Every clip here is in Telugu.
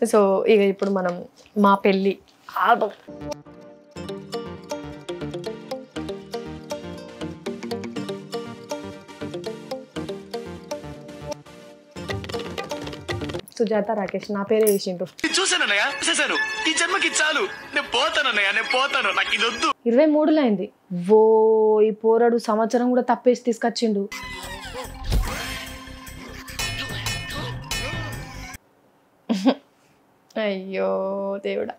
సో ఇక ఇప్పుడు మనం మా పెళ్ళి ఆల్బమ్ సుజాత రాకేష్ నా పేరే వేసిండు. చూసానన్నయ్య చూసాను, ఈ జన్మకి చాలు, నేను పోతానన్నయ్య, నేను పోతాను, నాకు ఇది వద్దు. 23లో అయింది. ఓ ఈ పోరాడు సంవత్సరం కూడా తప్పేసి తీసుకొచ్చిండు. అయ్యో దేవుడా.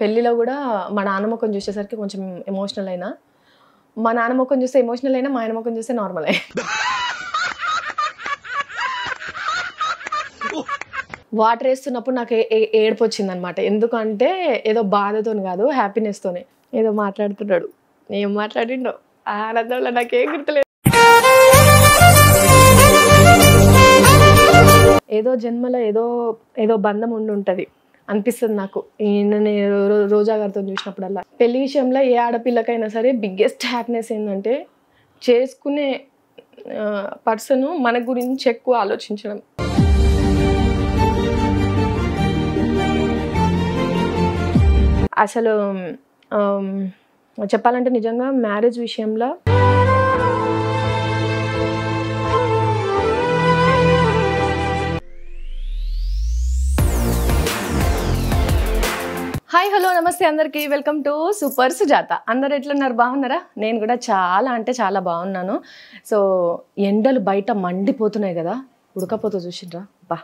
పెళ్ళిలో కూడా మా నాన్న ముఖం చూసేసరికి కొంచెం ఎమోషనల్ అయినా, మా నాన్న ముఖం చూస్తే ఎమోషనల్ అయినా, మా ఆయన ముఖం చూస్తే నార్మల్ అయ్యి. వాటర్ వేస్తున్నప్పుడు నాకు ఏడుపు వచ్చింది అనమాట. ఎందుకంటే ఏదో బాధతో కాదు, హ్యాపీనెస్తోనే. ఏదో మాట్లాడుతున్నాడు, ఏం మాట్లాడిండో ఆనందంలో నాకేం గుర్తులేదు. ఏదో జన్మలో ఏదో ఏదో బంధం ఉండి ఉంటుంది అనిపిస్తుంది నాకు. నేను రోజా గారితో చూసినప్పుడల్లా పెళ్లి విషయంలో ఏ ఆడపిల్లకైనా సరే బిగ్గెస్ట్ హ్యాపీనెస్ ఏంటంటే చేసుకునే పర్సన్ మన గురించి ఎక్కువ ఆలోచించడం. అసలు చెప్పాలంటే నిజంగా మ్యారేజ్ విషయంలో హాయ్ హలో నమస్తే అందరికీ, వెల్కమ్ టు సూపర్ సుజాత. అందరు ఎట్లున్నారు, బాగున్నారా? నేను కూడా చాలా అంటే చాలా బాగున్నాను. సో ఎండలు బయట మండిపోతున్నాయి కదా, ఉడకపోతే చూసిండ్రా, బా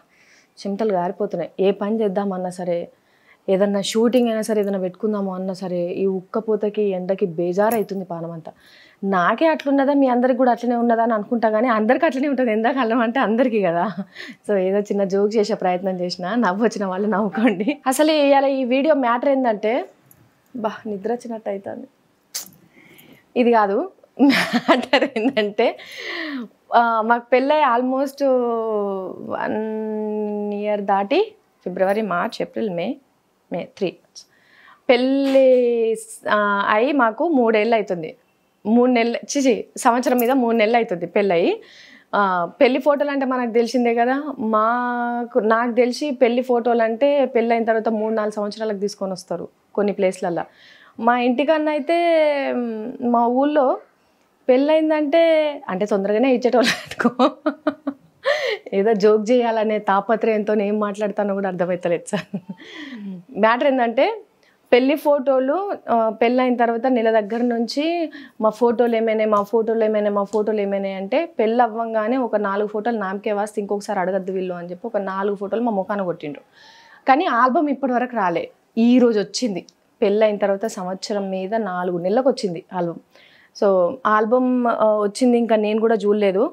చెమటలు గారిపోతున్నాయి. ఏ పని చేద్దామన్నా సరే, ఏదన్నా షూటింగ్ అయినా సరే, ఏదైనా పెట్టుకుందాము అన్నా సరే, ఈ ఉక్కపోతకి ఎండకి బేజారు అవుతుంది పానం అంతా. నాకే అట్లున్నదా, మీ అందరికి కూడా అట్లనే ఉన్నదా అని అనుకుంటా, కానీ అందరికీ అట్లనే ఉంటుంది. ఎండాకాలం అంటే అందరికీ కదా. సో ఏదో చిన్న జోక్ చేసే ప్రయత్నం చేసిన, నవ్వు వచ్చిన వాళ్ళు నవ్వుకోండి. అసలు ఇవాళ ఈ వీడియో మ్యాటర్ ఏంటంటే, బా నిద్ర వచ్చినట్టు అవుతుంది. ఇది కాదు మ్యాటర్ ఏంటంటే, మాకు పెళ్ళై ఆల్మోస్ట్ 1 year దాటి, ఫిబ్రవరి, మార్చ్, ఏప్రిల్, మే 3 months పెళ్ళి అయి మాకు 3 ఏళ్ళు అవుతుంది. 3 నెలలు సంవత్సరం మీద 3 నెలలు అవుతుంది పెళ్ళయి. పెళ్లి ఫోటోలు అంటే మనకు తెలిసిందే కదా. నాకు తెలిసి పెళ్లి ఫోటోలు అంటే పెళ్ళైన తర్వాత 3-4 సంవత్సరాలకు తీసుకొని వస్తారు కొన్ని ప్లేస్లలో. మా ఇంటికన్నా అయితే మా ఊళ్ళో పెళ్ళయిందంటే అంటే తొందరగానే ఇచ్చేటోళ్ళు అనుకో. ఏదో జోక్ చేయాలనే తాపత్రయంతో ఏం మాట్లాడతానో కూడా అర్థమవుతలేదు సార్. మ్యాటర్ ఏంటంటే, పెళ్లి ఫోటోలు పెళ్ళైన తర్వాత నెల దగ్గర నుంచి మా ఫోటోలు ఏమైనాయి అంటే, పెళ్ళి అవ్వంగానే ఒక 4 ఫోటోలు నామకే వాస్తే ఇంకొకసారి అడగద్దు వీళ్ళు అని చెప్పి ఒక 4 ఫోటోలు మా ముఖాన కొట్టిండ్రు. కానీ ఆల్బమ్ ఇప్పటి వరకు రాలే. ఈరోజు వచ్చింది. పెళ్ళైన తర్వాత సంవత్సరం మీద 4 నెలలకు వచ్చింది ఆల్బమ్. సో ఆల్బమ్ వచ్చింది, ఇంకా నేను కూడా చూడలేదు.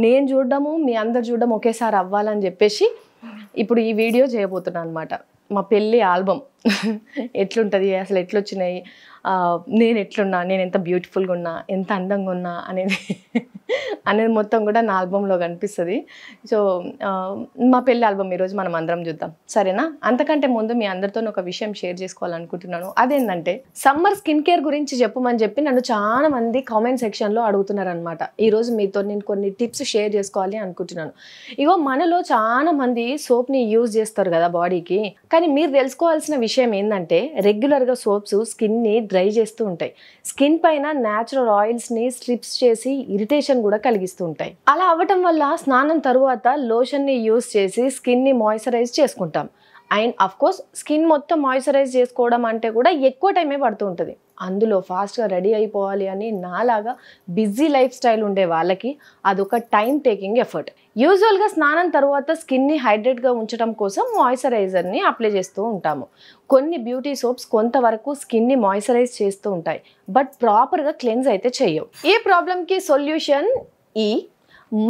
నేను చూడడము మీ అందరు చూడడం ఒకేసారి అవ్వాలని చెప్పేసి ఇప్పుడు ఈ వీడియో చేయబోతున్నాను అనమాట. మా పెళ్ళి ఆల్బమ్ ఎట్లుంటుంది, అసలు ఎట్లొచ్చినాయి, నేను ఎట్లున్నా, నేను ఎంత బ్యూటిఫుల్గా ఉన్నా, ఎంత అందంగా ఉన్నా అనేది మొత్తం కూడా నా ఆల్బంలో కనిపిస్తుంది. సో మా పెళ్ళి ఆల్బమ్ ఈరోజు మనం అందరం చూద్దాం, సరేనా? అంతకంటే ముందు మీ అందరితో ఒక విషయం షేర్ చేసుకోవాలనుకుంటున్నాను. అదేంటంటే, సమ్మర్ స్కిన్ కేర్ గురించి చెప్పమని చెప్పి నన్ను చాలా మంది కామెంట్ సెక్షన్లో అడుగుతున్నారు అనమాట. ఈరోజు మీతో నేను కొన్ని టిప్స్ షేర్ చేసుకోవాలి అనుకుంటున్నాను. ఇగో మనలో చాలా మంది సోప్ని యూజ్ చేస్తారు కదా బాడీకి, కానీ మీరు తెలుసుకోవాల్సిన విషయం ఏంటంటే, రెగ్యులర్గా సోప్స్ స్కిన్ని డ్రై చేస్తూ ఉంటాయి. స్కిన్ పైన న్యాచురల్ ఆయిల్స్ని స్ట్రిప్స్ చేసి ఇరిటేషన్ కూడా కలిగిస్తూ ఉంటాయి. అలా అవ్వటం వల్ల స్నానం తరువాత లోషన్ని యూజ్ చేసి స్కిన్ని మాయిశ్చరైజ్ చేసుకుంటాం. అండ్ అఫ్ కోర్స్ స్కిన్ మొత్తం మాయిశ్చరైజ్ చేసుకోవడం అంటే కూడా ఎక్కువ టైమే పడుతూ ఉంటుంది. అందులో ఫాస్ట్గా రెడీ అయిపోవాలి అని నాలాగా బిజీ లైఫ్ స్టైల్ ఉండే వాళ్ళకి అదొక టైం టేకింగ్ ఎఫర్ట్. యూజువల్గా స్నానం తర్వాత స్కిన్ని హైడ్రేట్గా ఉంచడం కోసం మాయిశ్చరైజర్ని అప్లై చేస్తూ ఉంటాము. కొన్ని బ్యూటీ సోప్స్ కొంతవరకు స్కిన్ని మాయిశ్చరైజ్ చేస్తూ ఉంటాయి, బట్ ప్రాపర్గా క్లెన్స్ అయితే చేయవు. ఈ ప్రాబ్లంకి సొల్యూషన్ ఈ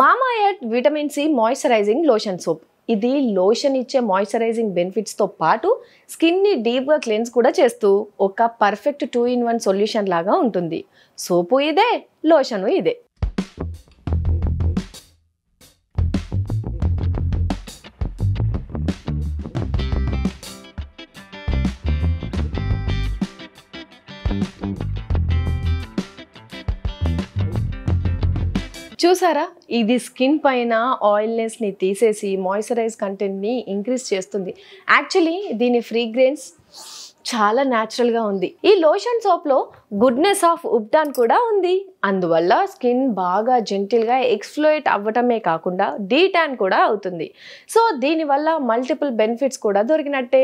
Mamaearth vitamin C moisturising lotion soap. ఇది లోషన్ ఇచ్చే మాయిశ్చరైజింగ్ బెనిఫిట్స్తో పాటు స్కిన్ని డీప్గా క్లెన్స్ కూడా చేస్తూ ఒక పర్ఫెక్ట్ 2-in-1 సొల్యూషన్ లాగా ఉంటుంది. సోపు ఇదే, లోషను ఇదే. చూసారా, ఇది స్కిన్ పైన ఆయిల్నెస్ని తీసేసి మాయిశ్చరైజ్ కంటెంట్ని ఇంక్రీజ్ చేస్తుంది. యాక్చువల్లీ దీని ఫ్రీగ్రెన్స్ చాలా న్యాచురల్గా ఉంది. ఈ లోషన్ సోప్లో గుడ్నెస్ ఆఫ్ ఉబ్టాన్ కూడా ఉంది. అందువల్ల స్కిన్ బాగా జెంటిల్గా ఎక్స్ఫ్లోయేట్ అవ్వటమే కాకుండా డీటాన్ కూడా అవుతుంది. సో దీనివల్ల మల్టిపుల్ బెనిఫిట్స్ కూడా దొరికినట్టే.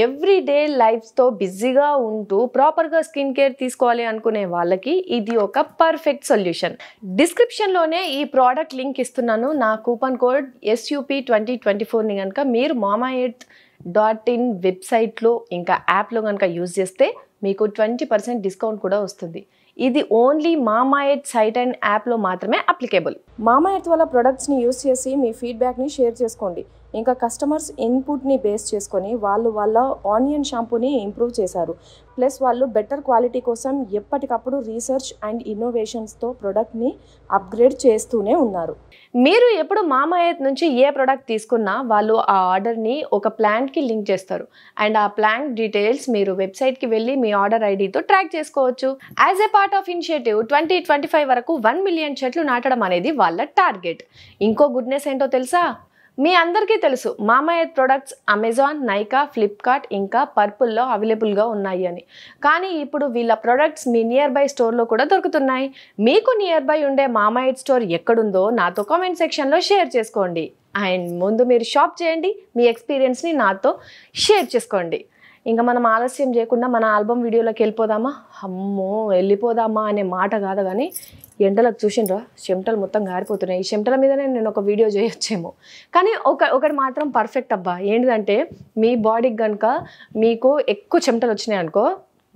ఎవ్రీడే లైఫ్తో బిజీగా ఉంటూ ప్రాపర్గా స్కిన్ కేర్ తీసుకోవాలి అనుకునే వాళ్ళకి ఇది ఒక పర్ఫెక్ట్ సొల్యూషన్. డిస్క్రిప్షన్లోనే ఈ ప్రోడక్ట్ లింక్ ఇస్తున్నాను. నా కూపన్ కోడ్ SUP2024ని కనుక మీరు mamaearth.in వెబ్సైట్లో ఇంకా యాప్లో కనుక యూజ్ చేస్తే మీకు 20% డిస్కౌంట్ కూడా వస్తుంది. ఇది ఓన్లీ మామాఎర్త్ సైట్ అండ్ యాప్లో మాత్రమే అప్లికేబుల్. మామాఎర్త్ వాళ్ళ ప్రొడక్ట్స్ని యూజ్ చేసి మీ ఫీడ్బ్యాక్ని షేర్ చేసుకోండి. ఇంకా కస్టమర్స్ ఇన్పుట్ని బేస్ చేసుకొని వాళ్ళ ఆనియన్ షాంపూని ఇంప్రూవ్ చేశారు. ప్లస్ వాళ్ళు బెటర్ క్వాలిటీ కోసం ఎప్పటికప్పుడు రీసెర్చ్ అండ్ ఇన్నోవేషన్స్తో ప్రోడక్ట్ని అప్గ్రేడ్ చేస్తూనే ఉన్నారు. మీరు ఎప్పుడు మామాఎర్త్ నుంచి ఏ ప్రోడక్ట్ తీసుకున్నా వాళ్ళు ఆ ఆర్డర్ని ఒక ప్లాంట్కి లింక్ చేస్తారు. అండ్ ఆ ప్లాంట్ డీటెయిల్స్ మీరు వెబ్సైట్కి వెళ్ళి మీ ఆర్డర్ ఐడితో ట్రాక్ చేసుకోవచ్చు. As a part of initiative 2025 వరకు 1 మిలియన్ చెట్లు నాటడం అనేది వాళ్ళ టార్గెట్. ఇంకో గుడ్నెస్ ఏంటో తెలుసా? మీ అందరికీ తెలుసు Mamaearth products Amazon, Nykaa, Flipkart ఇంకా పర్పుల్లో అవైలబుల్గా ఉన్నాయి అని. కానీ ఇప్పుడు వీళ్ళ ప్రొడక్ట్స్ మీ నియర్ బై స్టోర్లో కూడా దొరుకుతున్నాయి. మీకు నియర్ బై ఉండే మామాఎర్త్ స్టోర్ ఎక్కడుందో నాతో కామెంట్ సెక్షన్లో షేర్ చేసుకోండి. అండ్ ముందు మీరు షాప్ చేయండి, మీ ఎక్స్పీరియన్స్ని నాతో షేర్ చేసుకోండి. ఇంకా మనం ఆలస్యం చేయకుండా మన ఆల్బమ్ వీడియోలోకి వెళ్ళిపోదామా? అమ్మో వెళ్ళిపోదామా అనే మాట కాదు, కానీ ఎండలకు చూసిండ్రా చెమటలు మొత్తం గారిపోతున్నాయి. ఈ చెమటల మీదనే నేను ఒక వీడియో చేయొచ్చేమో. కానీ ఒకటి మాత్రం పర్ఫెక్ట్ అబ్బా. ఏంటిదంటే మీ బాడీకి కనుక మీకు ఎక్కువ చెమటలు వచ్చినాయి అనుకో,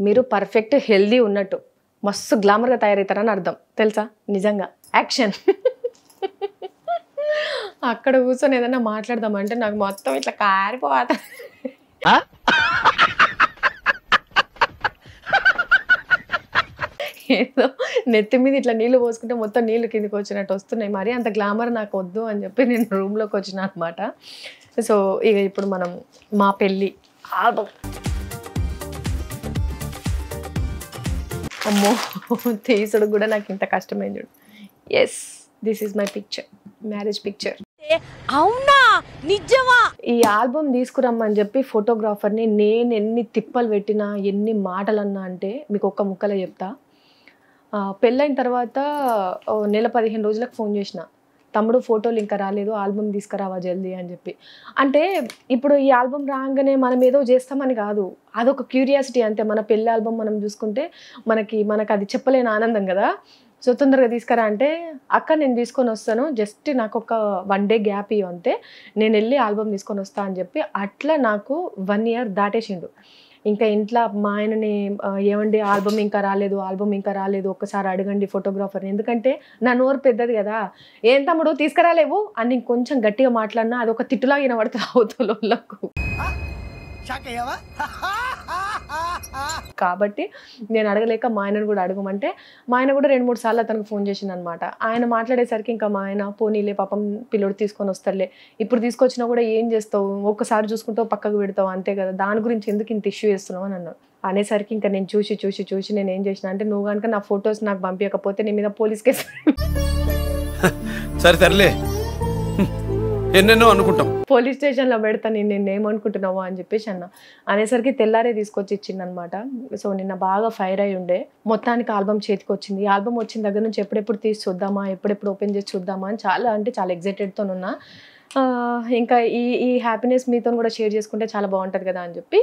మీరు పర్ఫెక్ట్ హెల్దీ ఉన్నట్టు, మస్తు గ్లామర్గా తయారవుతారని అర్థం. తెలుసా? నిజంగా యాక్షన్. అక్కడ కూర్చొని ఏదైనా మాట్లాడదామంటే నాకు మొత్తం ఇట్లా కారిపోతా. ఏదో నెత్తి మీద ఇట్లా నీళ్ళు పోసుకుంటే మొత్తం నీళ్ళు కిందికి వచ్చినట్టు వస్తున్నాయి. మరి అంత గ్లామర్ నాకు వద్దు అని చెప్పి నేను రూమ్లోకి వచ్చిన అనమాట. సో ఇక ఇప్పుడు మనం మా పెళ్ళి ఆల్బమ్. అమ్మో తీసుడు కూడా నాకు ఇంత కష్టమైంది చూడు. Yes, this is my picture, marriage picture. అవునా నిజమా? ఈ ఆల్బమ్ తీసుకురమ్మని చెప్పి ఫోటోగ్రాఫర్ని నేను ఎన్ని తిప్పలు పెట్టినా, ఎన్ని మాటలు అన్నా అంటే మీకు ఒక్క ముక్కలో చెప్తా. పెళ్ళైన తర్వాత నెల 15 రోజులకు ఫోన్ చేసిన, తమ్ముడు ఫోటోలు ఇంకా రాలేదు, ఆల్బమ్ తీసుకురావా జల్దీ అని చెప్పి. అంటే ఇప్పుడు ఈ ఆల్బమ్ రాగానే మనం ఏదో చేస్తామని కాదు, అదొక క్యూరియాసిటీ అంతే. మన పెళ్ళి ఆల్బమ్ మనం చూసుకుంటే మనకు అది చెప్పలేని ఆనందం కదా. సో తొందరగా తీసుకురా అంటే, అక్క నేను తీసుకొని వస్తాను, జస్ట్ నాకు ఒక 1 డే గ్యాప్ ఇవ్వు అంతే, నేను వెళ్ళి ఆల్బమ్ తీసుకొని వస్తా అని చెప్పి అట్లా నాకు 1 ఇయర్ దాటేసిండు. ఇంకా ఇంట్లో మా ఆయనని ఏమండి ఆల్బమ్ ఇంకా రాలేదు ఒక్కసారి అడగండి ఫోటోగ్రాఫర్ని, ఎందుకంటే నా నోరు పెద్దది కదా. ఏం తమ్ముడు తీసుకురాలేవు అని కొంచెం గట్టిగా మాట్లాడినా అదొక తిట్టులాగా వినబడుతుంది అవతలకు. కాబట్టి నేను అడగలేక మా ఆయనను కూడా అడగమంటే, మా ఆయన కూడా 2-3 సార్లు అతనికి ఫోన్ చేసింది అనమాట. ఆయన మాట్లాడేసరికి ఇంకా మా ఆయన పోనీలే పాపం పిల్లోడు తీసుకొని వస్తాడులే, ఇప్పుడు తీసుకొచ్చినా కూడా ఏం చేస్తావు, ఒక్కసారి చూసుకుంటావు పక్కకు పెడతావు అంతే కదా, దాని గురించి ఎందుకు ఇంత ఇష్యూ చేస్తున్నావు అని అన్నాడు. అనేసరికి ఇంకా నేను చూసి నేను ఏం చేసిన అంటే, నువ్వు కనుక నా ఫొటోస్ నాకు పంపించకపోతే నీ మీద పోలీస్ కేసు సరే ఎన్నెన్నో అనుకుంటాం, పోలీస్ స్టేషన్లో పెడతా నేను ఏమనుకుంటున్నావో అని చెప్పేసి అన్న. అనేసరికి తెల్లారే తీసుకొచ్చి ఇచ్చింది అనమాట. సో నిన్న బాగా ఫైర్ అయి ఉండే. మొత్తానికి ఆల్బమ్ చేతికి వచ్చింది. ఆల్బమ్ వచ్చిన దగ్గర నుంచి ఎప్పుడెప్పుడు తీసి చూద్దామా, ఎప్పుడెప్పుడు ఓపెన్ చేసి చూద్దామా అని చాలా ఎగ్జైటెడ్తో ఉన్నా. ఇంకా ఈ హ్యాపీనెస్ మీతో కూడా షేర్ చేసుకుంటే చాలా బాగుంటుంది కదా అని చెప్పి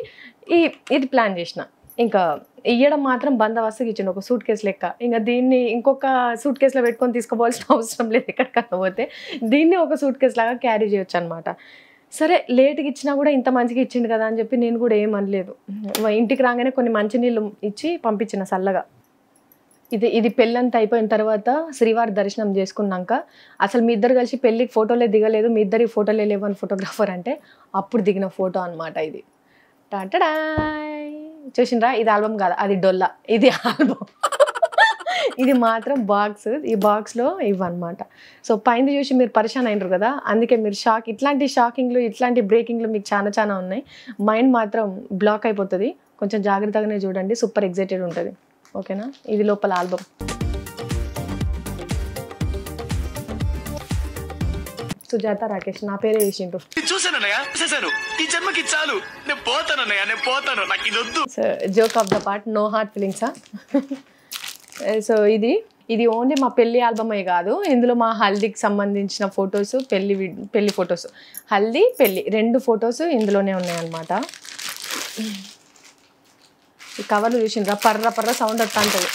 ఇది ప్లాన్ చేసిన. ఇంకా ఇయ్యడం మాత్రం బందోబస్తుకి ఇచ్చిండు, ఒక సూట్ కేసు లెక్క. ఇంకా దీన్ని ఇంకొక సూట్ కేసులో పెట్టుకొని తీసుకోవాల్సిన అవసరం లేదు ఎక్కడికన్నా పోతే, దీన్ని ఒక సూట్ కేసు లాగా క్యారీ చేయొచ్చు అనమాట. సరే లేట్గా ఇచ్చినా కూడా ఇంత మంచిగా ఇచ్చిండు కదా అని చెప్పి నేను కూడా ఏమనలేదు. ఇంటికి రాగానే కొన్ని మంచినీళ్ళు ఇచ్చి పంపించిన చల్లగా. ఇది పెళ్ళంతా అయిపోయిన తర్వాత శ్రీవారి దర్శనం చేసుకున్నాక, అసలు మీ ఇద్దరు కలిసి పెళ్ళికి ఫోటోలే దిగలేదు, మీ ఇద్దరికి ఫోటోలే లేవని ఫోటోగ్రాఫర్ అంటే అప్పుడు దిగిన ఫోటో అనమాట ఇది. టాటా చూసిండ్రా, ఇది ఆల్బమ్ కాదు, అది డొల్లా, ఇది ఆల్బమ్. ఇది మాత్రం బాక్స్, ఈ బాక్స్లో ఇవన్నమాట. సో పైన చూసి మీరు పరిశాన్ అయినరు కదా, అందుకే మీరు ఇట్లాంటి షాకింగ్లు ఇట్లాంటి బ్రేకింగ్లు మీకు చాలా ఉన్నాయి. మైండ్ మాత్రం బ్లాక్ అయిపోతుంది. కొంచెం జాగ్రత్తగానే చూడండి, సూపర్ ఎగ్జైటెడ్ ఉంటుంది. ఓకేనా? ఇది లోపల ఆల్బమ్. సుజాత రాకేష్ నా పేరే వేసిండు. చూసానన్నయ్య చూసాను. ఈ జన్మకి చాలు, నేను పోతానన్నయ్య, నేను పోతాను, నాకు ఇది వద్దు. So joke of the part, no heart ఫీలింగ్సా. సో ఇది ఓన్లీ మా పెళ్లి ఆల్బమే కాదు, ఇందులో మా హల్దీకి సంబంధించిన ఫొటోస్, పెళ్లి ఫొటోస్, హల్దీ పెళ్లి 2 ఫొటోస్ ఇందులోనే ఉన్నాయన్నమాట. ఈ కవర్లు చూసిండ్రా, పర్ర సౌండ్ వస్తా ఉంటుంది.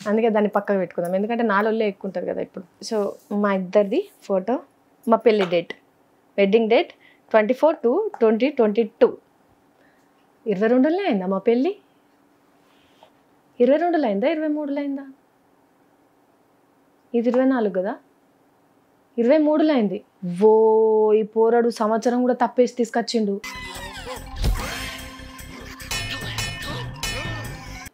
అందుకే దాన్ని పక్కకు పెట్టుకుందాం, ఎందుకంటే నాలుగులే ఎక్కువ ఉంటుంది కదా ఇప్పుడు. సో మా ఇద్దరిది ఫోటో, మా పెళ్లి డేట్, వెడ్డింగ్ డేట్ 24/2/2022. 22లో అయిందా మా పెళ్ళి? 22లో అయిందా 23లో అయిందా? ఇది 24 కదా, 23లో అయింది. ఓ ఈ పోరాడు సంవత్సరం కూడా తప్పేసి తీసుకొచ్చిండు.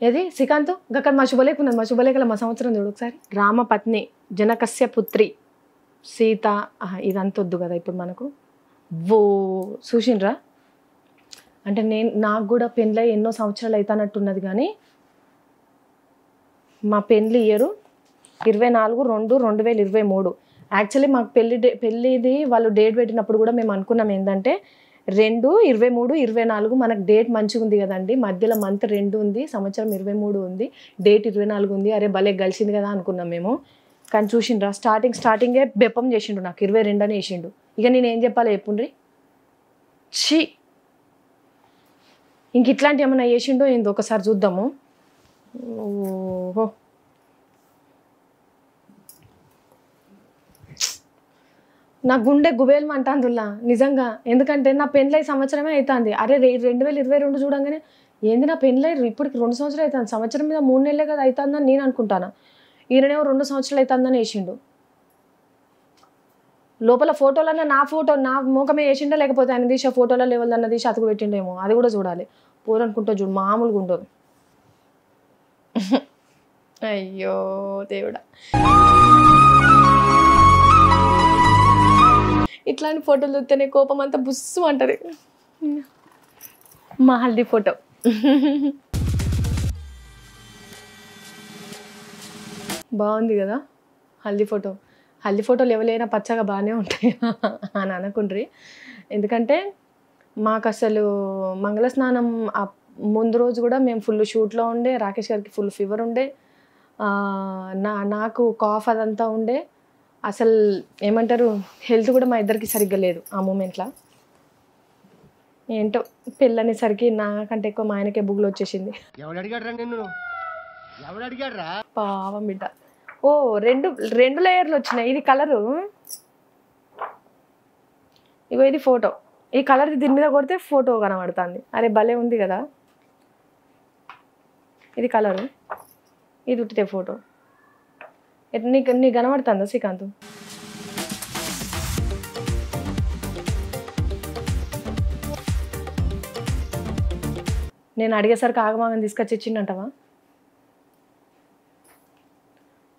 ఏది శ్రీకాంత్ అక్కడ మా శుభలేఖ ఉన్నది, మా శుభలేఖలో మా సంవత్సరం చూడు ఒకసారి. రామపత్ని జనకస్య పుత్రి సీత, ఇదంతా వద్దు కదా ఇప్పుడు మనకు. ఓ చూసిండ్రా, అంటే నాకు కూడా పెళ్ళి ఎన్నో సంవత్సరాలు అవుతానట్టున్నది, కానీ మా పెళ్ళి ఇయరు 24/2/2023. యాక్చువల్లీ మాకు పెళ్ళిది వాళ్ళు డేట్ పెట్టినప్పుడు కూడా మేము అనుకున్నాం ఏంటంటే 2/23/24 మనకు డేట్ మంచిగా ఉంది కదండి, మధ్యలో మంత్ 2 ఉంది, సంవత్సరం 23 ఉంది, డేట్ 24 ఉంది, అరే భలే కలిసింది కదా అనుకున్నాం మేము. కానీ చూసిండ్రా స్టార్టింగే బెప్పం చేసిండు, నాకు 22 అని వేసిండు. ఇక నేను ఏం చెప్పాలి చెప్పుండ్రి. ఛీ, ఇంక ఇట్లాంటి ఏమన్నా వేసిండో ఏందో ఒకసారి చూద్దాము. ఓహో నా గుండె గుబేలు అంటాందుల్లా నిజంగా, ఎందుకంటే నా పెళ్ళై సంవత్సరమే అవుతుంది. అరే 2022 చూడంగానే ఏంది నా పెళ్ళై ఇప్పటికి 2 సంవత్సరాలు అవుతుంది, సంవత్సరం మీద 3 నెలలే కదా అవుతుందని నేను అనుకుంటాను. ఈయననేమో 2 సంవత్సరాలు అవుతుందని వేసిండు. లోపల ఫోటోలన్నా నా ముఖమే వేసిండా, లేకపోతే ఆయన తీసే ఫోటోలో లేవల్ తీసి అతుకు పెట్టిండేమో, అది కూడా చూడాలి. పోరనుకుంటా చూడు, మామూలుగా ఉండదు. అయ్యో దేవుడా, ఇట్లాంటి ఫోటోలు చూస్తేనే కోపం అంతా బుస్సు అంటది. మా హల్దీ ఫోటో బాగుంది కదా, హల్దీ ఫోటోలు ఎవరైనా పచ్చగా బాగానే ఉంటాయి అని అనుకుండ్రి. ఎందుకంటే మాకు అసలు మంగళస్నానం ముందు రోజు కూడా మేము ఫుల్ షూట్లో ఉండే, రాకేష్ గారికి ఫుల్ ఫీవర్ ఉండే, నాకు కాఫ్ అదంతా ఉండే, అసలు ఏమంటారు హెల్త్ కూడా మా ఇద్దరికి సరిగ్గా లేదు ఆ మూమెంట్లో. ఏంటో పెళ్ళనేసరికి నాకంటే ఎక్కువ మా ఆయనకే బుగ్గులు వచ్చేసింది. పావం బిడ్డ. ఓ 2 లేయర్లు వచ్చినాయి. ఇది కలరు, ఇగో ఇది ఫోటో, ఈ కలర్ దీని మీద కొడితే ఫోటో కనబడుతుంది. అరే భలే ఉంది కదా, ఇది కలరు, ఇది ఉట్టితే ఫోటో. నీకు కనబడుతుందా శ్రీకాంత్? నేను అడిగేసరికి ఆగమాగం తీసుకొచ్చి ఇచ్చిండంటవా?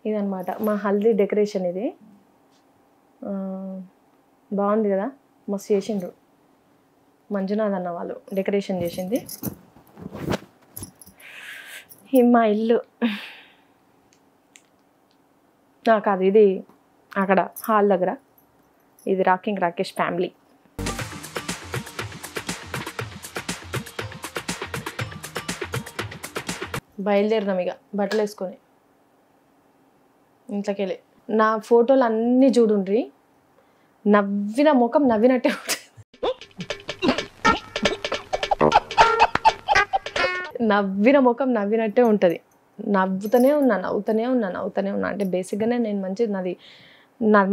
ఇదనమాట మా హల్దీ డెకరేషన్. ఇది బాగుంది కదా, మస్తు చేసిండ్రు. మంజునాథ్ అన్న వాళ్ళు డెకరేషన్ చేసింది. మా ఇల్లు కాదు, ఇది అక్కడ హాల్ దగ్గర, ఇది రాకింగ్ రాకేష్ ఫ్యామిలీ. బయలుదేరినాం ఇక బట్టలు వేసుకొని ఇంట్లోకి వెళ్ళి. నా ఫోటోలు అన్నీ చూడుండ్రి, నవ్విన ముఖం నవ్వినట్టే ఉంటుంది, నవ్విన ముఖం నవ్వినట్టే ఉంటుంది. నవ్వుతూనే ఉన్నా. అంటే బేసిక్గానే నేను నాది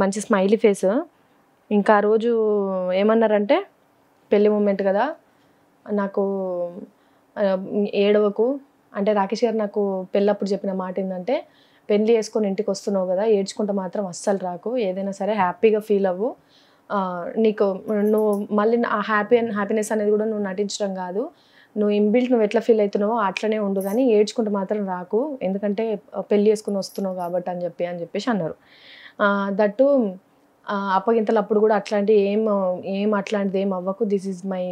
మంచి స్మైలీ ఫేస్. ఇంకా ఆ రోజు ఏమన్నారంటే పెళ్లి మూమెంట్ కదా, నాకు ఏడవకు అంటే, రాకేష్ గారు నాకు పెళ్ళప్పుడు చెప్పిన మాట ఏంటంటే, పెళ్ళి వేసుకొని ఇంటికి వస్తున్నావు కదా, ఏడ్చుకుంటూ మాత్రం అస్సలు రాకు, ఏదైనా సరే హ్యాపీగా ఫీల్ అవ్వు, నువ్వు మళ్ళీ ఆ హ్యాపీనెస్ అనేది కూడా నువ్వు నటించడం కాదు, నువ్వు ఇన్బిల్ట్ నువ్వు ఎట్లా ఫీల్ అవుతున్నావో అట్లనే ఉండు, కానీ ఏడ్చుకుంటూ మాత్రం రాకు, ఎందుకంటే పెళ్ళి వేసుకుని వస్తున్నావు కాబట్టి అని చెప్పేసి అన్నారు. దట్టు అప్పగింతలు అప్పుడు కూడా అట్లాంటిది ఏం అవ్వకు, this is my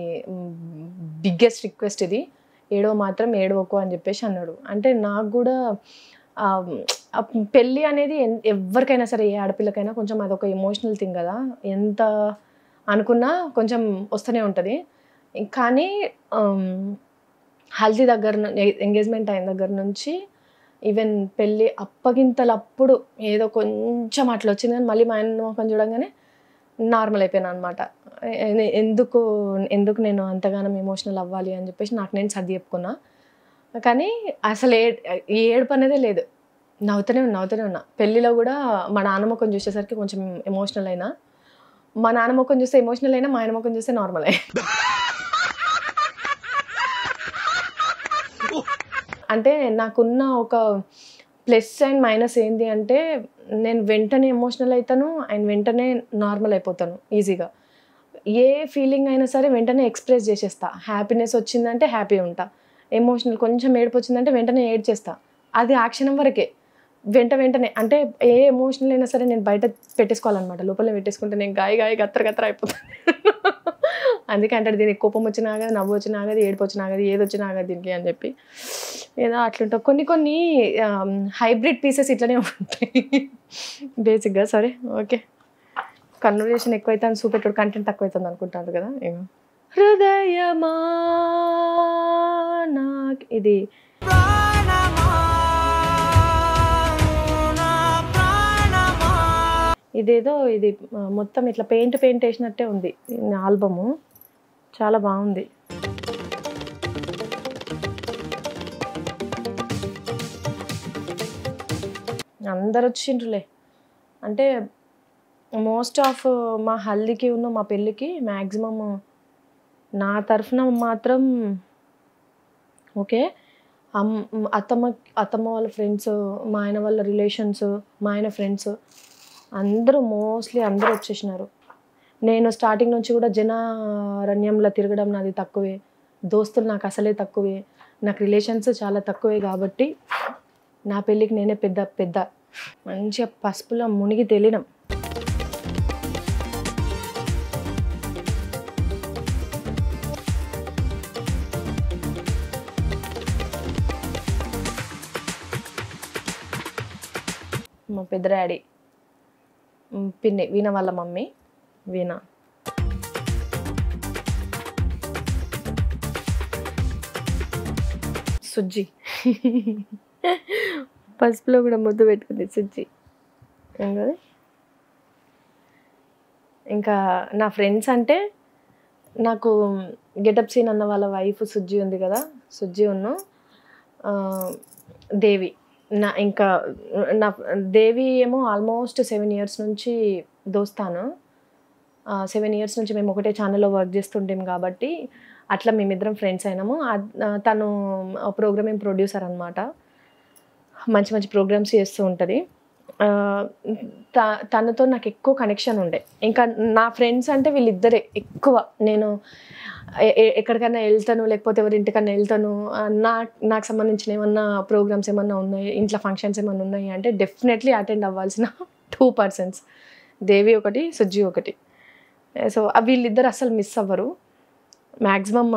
biggest request, ఇది ఏడవ మాత్రం ఏడవకు అని చెప్పేసి అన్నాడు. అంటే నాకు కూడా పెళ్ళి అనేది ఎవరికైనా సరే, ఏ ఆడపిల్లకైనా కొంచెం అదొక ఎమోషనల్ థింగ్ కదా, ఎంత అనుకున్నా కొంచెం వస్తూనే ఉంటుంది. కానీ హల్దీ దగ్గర ఎంగేజ్మెంట్ అయిన దగ్గర నుంచి ఈవెన్ పెళ్ళి అప్పగింతలప్పుడు ఏదో కొంచెం అట్లా వచ్చింది, కానీ మళ్ళీ మా ఆయన మొహం చూడంగానే నార్మల్ అయిపోయాను అనమాట. ఎందుకు నేను అంతగానం ఎమోషనల్ అవ్వాలి అని చెప్పేసి నాకు నేను సర్ది చెప్పుకున్నా. కానీ అసలు ఏడుపు అనేదే లేదు, నవ్వుతూనే ఉన్నా. పెళ్ళిలో కూడా మా నాన్న ముఖం చూసేసరికి కొంచెం ఎమోషనల్ అయినా, మా నాన్న ముఖం చూస్తే ఎమోషనల్ అయినా, మా ఆయన ముఖం చూస్తే నార్మల్ అయ్యా. అంటే నాకున్న ఒక ప్లస్ అండ్ మైనస్ ఏంటి అంటే, నేను వెంటనే ఎమోషనల్ అవుతాను అండ్ వెంటనే నార్మల్ అయిపోతాను ఈజీగా. ఏ ఫీలింగ్ అయినా సరే వెంటనే ఎక్స్ప్రెస్ చేసేస్తా. హ్యాపీనెస్ వచ్చిందంటే హ్యాపీ ఉంటా, ఎమోషనల్ కొంచెం ఏడుపు వచ్చిందంటే వెంటనే ఏడ్చేస్తా. అది ఆ క్షణం వరకే, వెంటనే. అంటే ఏ ఎమోషనల్ అయినా సరే నేను బయట పెట్టేసుకోవాలన్నమాట, లోపలనే పెట్టేసుకుంటే నేను గాయ గత్తర అయిపోతాను. అందుకే అంటాడు, దీనికి కోపం వచ్చినా ఆగదు, నవ్వు వచ్చినా ఆగదు, ఏడుపు వచ్చినా ఆగదు, ఏది వచ్చినా ఆగదు దీనికి అని చెప్పి. ఏదో అట్లుంటావు. కొన్ని హైబ్రిడ్ పీసెస్ ఇట్లనే ఉంటాయి బేసిక్గా. సరే, ఓకే. కన్వర్జేషన్ ఎక్కువైతే చూపెట్టాడు, కంటెంట్ తక్కువ అవుతుంది అనుకుంటారు కదా. హృదయమా నాకు ఇది ఇదేదో ఇది మొత్తం ఇట్లా పెయింట్ వేసినట్టే ఉంది ఆల్బము, చాలా బాగుంది. అందరు వచ్చిండ్రులే, అంటే మోస్ట్ ఆఫ్ మా హల్దీకి ఉన్న మా పెళ్ళికి మ్యాక్సిమమ్ నా తరఫున మాత్రం ఓకే, అత్తమ్మ వాళ్ళ ఫ్రెండ్స్, మా ఆయన వాళ్ళ రిలేషన్స్, మా ఆయన ఫ్రెండ్స్ అందరూ మోస్ట్లీ అందరూ వచ్చేసినారు. నేను స్టార్టింగ్ నుంచి కూడా జనారణ్యంలో తిరగడం నాది తక్కువే, దోస్తులు నాకు అసలే తక్కువే, నాకు రిలేషన్స్ చాలా తక్కువే. కాబట్టి నా పెళ్ళికి నేనే పెద్ద మంచిగా పసుపులో మునిగి తేలినాం. మా పెద్ద డాడీ, పిన్ని వీణ వాళ్ళ మమ్మీ వీణ, సుజ్జి పసుపులో కూడా ముద్దు పెట్టుకుంది సుజ్జి. ఇంకా నా ఫ్రెండ్స్ అంటే నాకు గెటప్ సీన్ అన్న వాళ్ళ వైఫ్ సుజ్జి ఉంది కదా, సుజ్జి ఉన్ను దేవి. ఇంకా నా దేవి ఏమో ఆల్మోస్ట్ 7 years నుంచి దోస్తాను. 7 years నుంచి మేము ఒకటే ఛానల్లో వర్క్ చేస్తుంటాం కాబట్టి అట్లా మేమిద్దరం ఫ్రెండ్స్ అయినాము. తను ప్రోగ్రామింగ్ ప్రొడ్యూసర్ అనమాట, మంచి ప్రోగ్రామ్స్ చేస్తూ ఉంటుంది. తనతో నాకు ఎక్కువ కనెక్షన్ ఉండే. ఇంకా నా ఫ్రెండ్స్ అంటే వీళ్ళిద్దరే ఎక్కువ. నేను ఎక్కడికైనా వెళ్తాను, లేకపోతే ఎవరింటికన్నా వెళ్తాను, నాకు సంబంధించిన ఏమన్నా ప్రోగ్రామ్స్ ఏమన్నా ఉన్నాయి, ఇంట్లో ఫంక్షన్స్ ఏమన్నా ఉన్నాయి అంటే డెఫినెట్లీ అటెండ్ అవ్వాల్సిన 2 persons, దేవి ఒకటి, సుజ్జి ఒకటి. సో వీళ్ళిద్దరు అసలు మిస్ అవ్వరు. మ్యాక్సిమమ్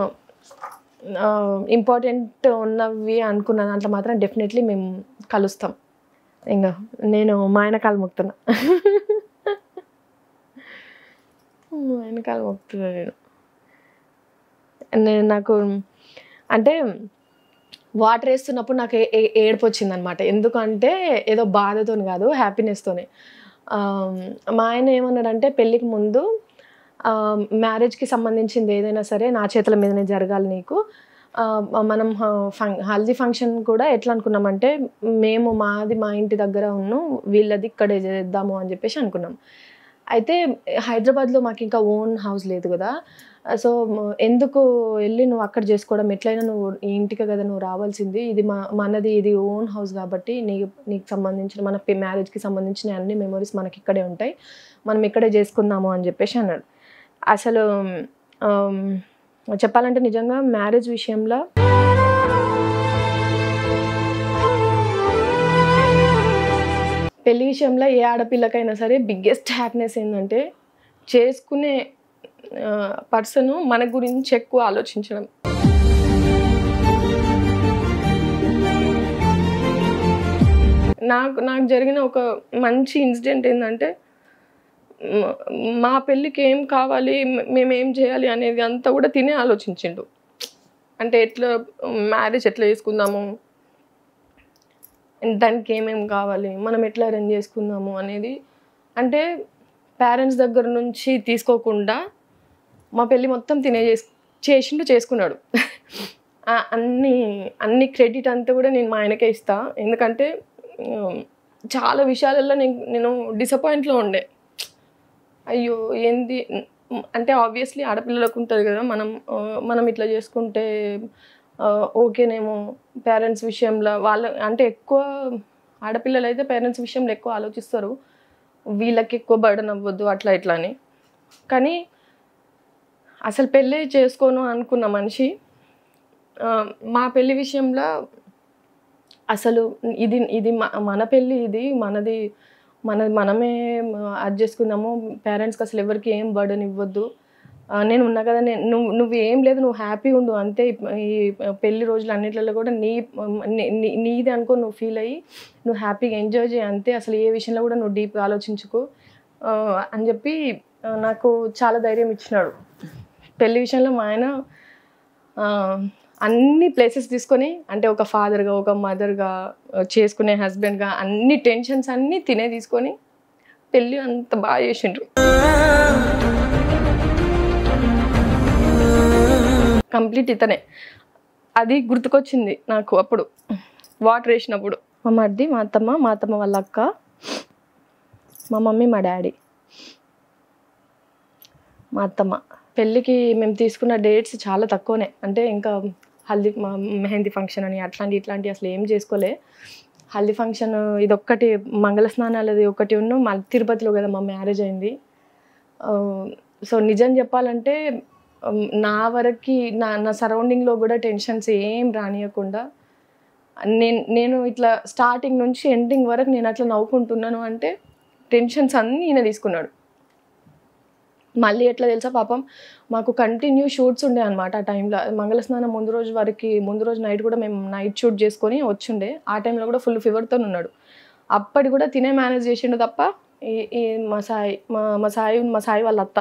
ఇంపార్టెంట్ ఉన్నవి అనుకున్న దాంట్లో మాత్రం డెఫినెట్లీ మేము కలుస్తాం. ఇంకా నేను మా ఆయన కాలు మొక్కుతున్నా, మా ఆయన కాలు మొక్కుతున్నా నేను. నాకు అంటే వాటర్ వేస్తున్నప్పుడు నాకు ఏడుపు వచ్చిందనమాట. ఎందుకంటే ఏదో బాధతో కాదు, హ్యాపీనెస్తోనే. మా ఆయన ఏమన్నాడంటే, పెళ్ళికి ముందు మ్యారేజ్కి సంబంధించింది ఏదైనా సరే నా చేతుల మీదనే జరగాలి నీకు. మనం హల్దీ ఫంక్షన్ కూడా ఎట్లా అనుకున్నామంటే, మేము మా ఇంటి దగ్గర ఉన్నాం, వీళ్ళది ఇక్కడే చేద్దాము అని చెప్పేసి అనుకున్నాం. అయితే హైదరాబాద్లో మాకు ఇంకా ఓన్ హౌస్ లేదు కదా. సో ఎందుకు వెళ్ళి నువ్వు అక్కడ చేసుకోవడం, ఎట్లయినా నువ్వు ఇంటికి కదా నువ్వు రావాల్సింది, ఇది మనది, ఇది ఓన్ హౌస్ కాబట్టి నీకు సంబంధించిన మన మ్యారేజ్కి సంబంధించిన అన్ని మెమరీస్ మనకి ఇక్కడే ఉంటాయి, మనం ఇక్కడే చేసుకుందాము అని చెప్పేసి అన్నాడు. అసలు చెప్పాలంటే నిజంగా మ్యారేజ్ విషయంలో పెళ్లి విషయంలో ఏ ఆడపిల్లకైనా సరే బిగ్గెస్ట్ హ్యాపీనెస్ ఏంటంటే, చేసుకునే పర్సన్ మన గురించి ఎక్కువ ఆలోచించడం. నాకు నాకు జరిగిన ఒక మంచి ఇన్సిడెంట్ ఏంటంటే మా పెళ్ళికి ఏం కావాలి, మేమేం చేయాలి అనేది అంతా కూడా తినే ఆలోచించిండు. అంటే ఎట్లా మ్యారేజ్ ఎట్లా చేసుకుందాము, దానికి ఏమేమి కావాలి, మనం ఎట్లా అరేంజ్ చేసుకుందాము అనేది. అంటే పేరెంట్స్ దగ్గర నుంచి తీసుకోకుండా మా పెళ్ళి మొత్తం చేసుకున్నాడు. అన్ని క్రెడిట్ అంతా కూడా నేను మా ఆయనకే ఇస్తా. ఎందుకంటే చాలా విషయాలలో నేను డిసప్పాయింట్లో ఉండే. అయ్యో ఏంది అంటే ఆబ్వియస్లీ ఆడపిల్లలకు ఉంటుంది కదా, మనం ఇట్లా చేసుకుంటే ఓకేనేమో పేరెంట్స్ విషయంలో. వాళ్ళ అంటే ఎక్కువ ఆడపిల్లలు అయితే పేరెంట్స్ విషయంలో ఎక్కువ ఆలోచిస్తారు, వీళ్ళకి ఎక్కువ బర్డన్ అవ్వద్దు అట్లా ఇట్లా అని. కానీ అసలు పెళ్ళి చేసుకోను అనుకున్న మనిషి మా పెళ్ళి విషయంలో అసలు ఇది మన పెళ్ళి, ఇది మనమే అది చేసుకుందాము, పేరెంట్స్కి అసలు ఎవరికి ఏం బర్డన్ ఇవ్వద్దు, నేను ఉన్నా కదా, నువ్వు ఏం లేదు, నువ్వు హ్యాపీగా ఉండు అంతే, ఈ పెళ్లి రోజులు అన్నిట్లలో కూడా నీది అనుకో, నువ్వు ఫీల్ అయ్యి నువ్వు హ్యాపీగా ఎంజాయ్ చేయి అంతే, అసలు ఏ విషయంలో కూడా నువ్వు డీప్గా ఆలోచించుకో అని చెప్పి నాకు చాలా ధైర్యం ఇచ్చినాడు. పెళ్లి విషయంలో మా ఆయన అన్ని ప్లేసెస్ తీసుకొని, అంటే ఒక ఫాదర్గా, ఒక మదర్గా, చేసుకునే హస్బెండ్గా అన్ని టెన్షన్స్ అన్నీ తినే తీసుకొని పెళ్ళి అంత బాగా చేసిండ్రు. కంప్లీట్ ఇతనే. అది గుర్తుకొచ్చింది నాకు అప్పుడు వాటర్ వేసినప్పుడు. మా మరిది, మా అత్తమ్మ వాళ్ళ అక్క, మా మమ్మీ, మా డాడీ, మా అత్తమ్మ. పెళ్ళికి మేము తీసుకున్న డేట్స్ చాలా తక్కువనే. అంటే ఇంకా మెహందీ ఫంక్షన్ అని ఇట్లాంటి అసలు ఏం చేసుకోలే. హల్దీ ఫంక్షన్ ఇదొక్కటి, మంగళ స్నానాలది ఒకటి మళ్ళీ తిరుపతిలో కదా మా మ్యారేజ్ అయింది. సో నిజం చెప్పాలంటే నా వరకు నా సరౌండింగ్లో కూడా టెన్షన్స్ ఏం రానియకుండా నేను ఇట్లా స్టార్టింగ్ నుంచి ఎండింగ్ వరకు నేను అట్లా నవ్వుకుంటున్నాను. అంటే టెన్షన్స్ అన్నీ ఈయన తీసుకున్నాడు. మళ్ళీ ఎట్లా తెలుసా పాపం, మాకు కంటిన్యూ షూట్స్ ఉండే అనమాట ఆ టైంలో. మంగళస్నానం ముందు రోజు నైట్ కూడా మేము నైట్ షూట్ చేసుకొని వచ్చిండే. ఆ టైంలో కూడా ఫుల్ ఫీవర్తో ఉన్నాడు. అప్పటి కూడా తినే మేనేజ్ చేసిండు తప్ప ఈ మా సాయి వాళ్ళ అత్త,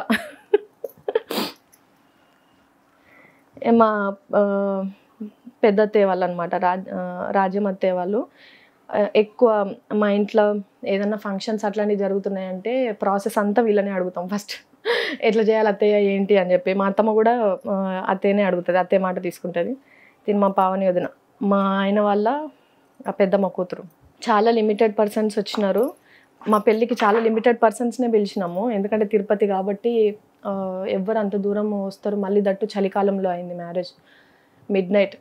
మా పెద్ద అత్తయ్య వాళ్ళు అనమాట, రాజ్యం అత్తయ్య వాళ్ళు. ఎక్కువ మా ఇంట్లో ఏదన్నా ఫంక్షన్స్ అట్లాంటివి జరుగుతున్నాయంటే ప్రాసెస్ అంతా వీళ్ళనే అడుగుతాం ఫస్ట్, ఎట్లా చేయాలి అత్తయ్య ఏంటి అని చెప్పి. మా అత్తమ్మ కూడా అత్తయ్యనే అడుగుతుంది, అత్తయ్య మాట తీసుకుంటుంది. దీని మా పావని వదిన, మా ఆయన వాళ్ళ పెద్దమ్మ కూతురు. చాలా లిమిటెడ్ పర్సన్స్ వచ్చినారు. మా పెళ్ళికి చాలా లిమిటెడ్ పర్సన్స్నే పిలిచినాము, ఎందుకంటే తిరుపతి కాబట్టి ఎవ్వరు అంత దూరం వస్తారు. మళ్ళీ దట్టు చలికాలంలో అయింది మ్యారేజ్, మిడ్నైట్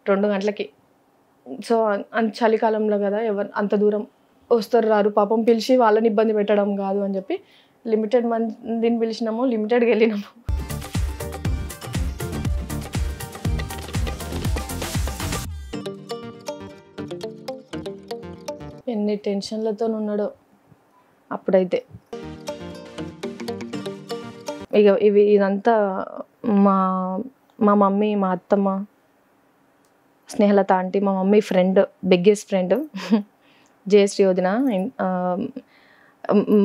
2 గంటలకి. సో అంత చలికాలంలో కదా, ఎవరు అంత దూరం వస్తారు రారు, పాపం పిలిచి వాళ్ళని ఇబ్బంది పెట్టడం కాదు అని చెప్పి లిమిటెడ్ మందిని పిలిచినాము, లిమిటెడ్గా వెళ్ళినాము. ఎన్ని టెన్షన్లతో ఉన్నాడో అప్పుడైతే. ఇదంతా మా మమ్మీ, మా అత్తమ్మ, స్నేహలత ఆంటీ, మా mummy friend, biggest friend Jayashree వదిన,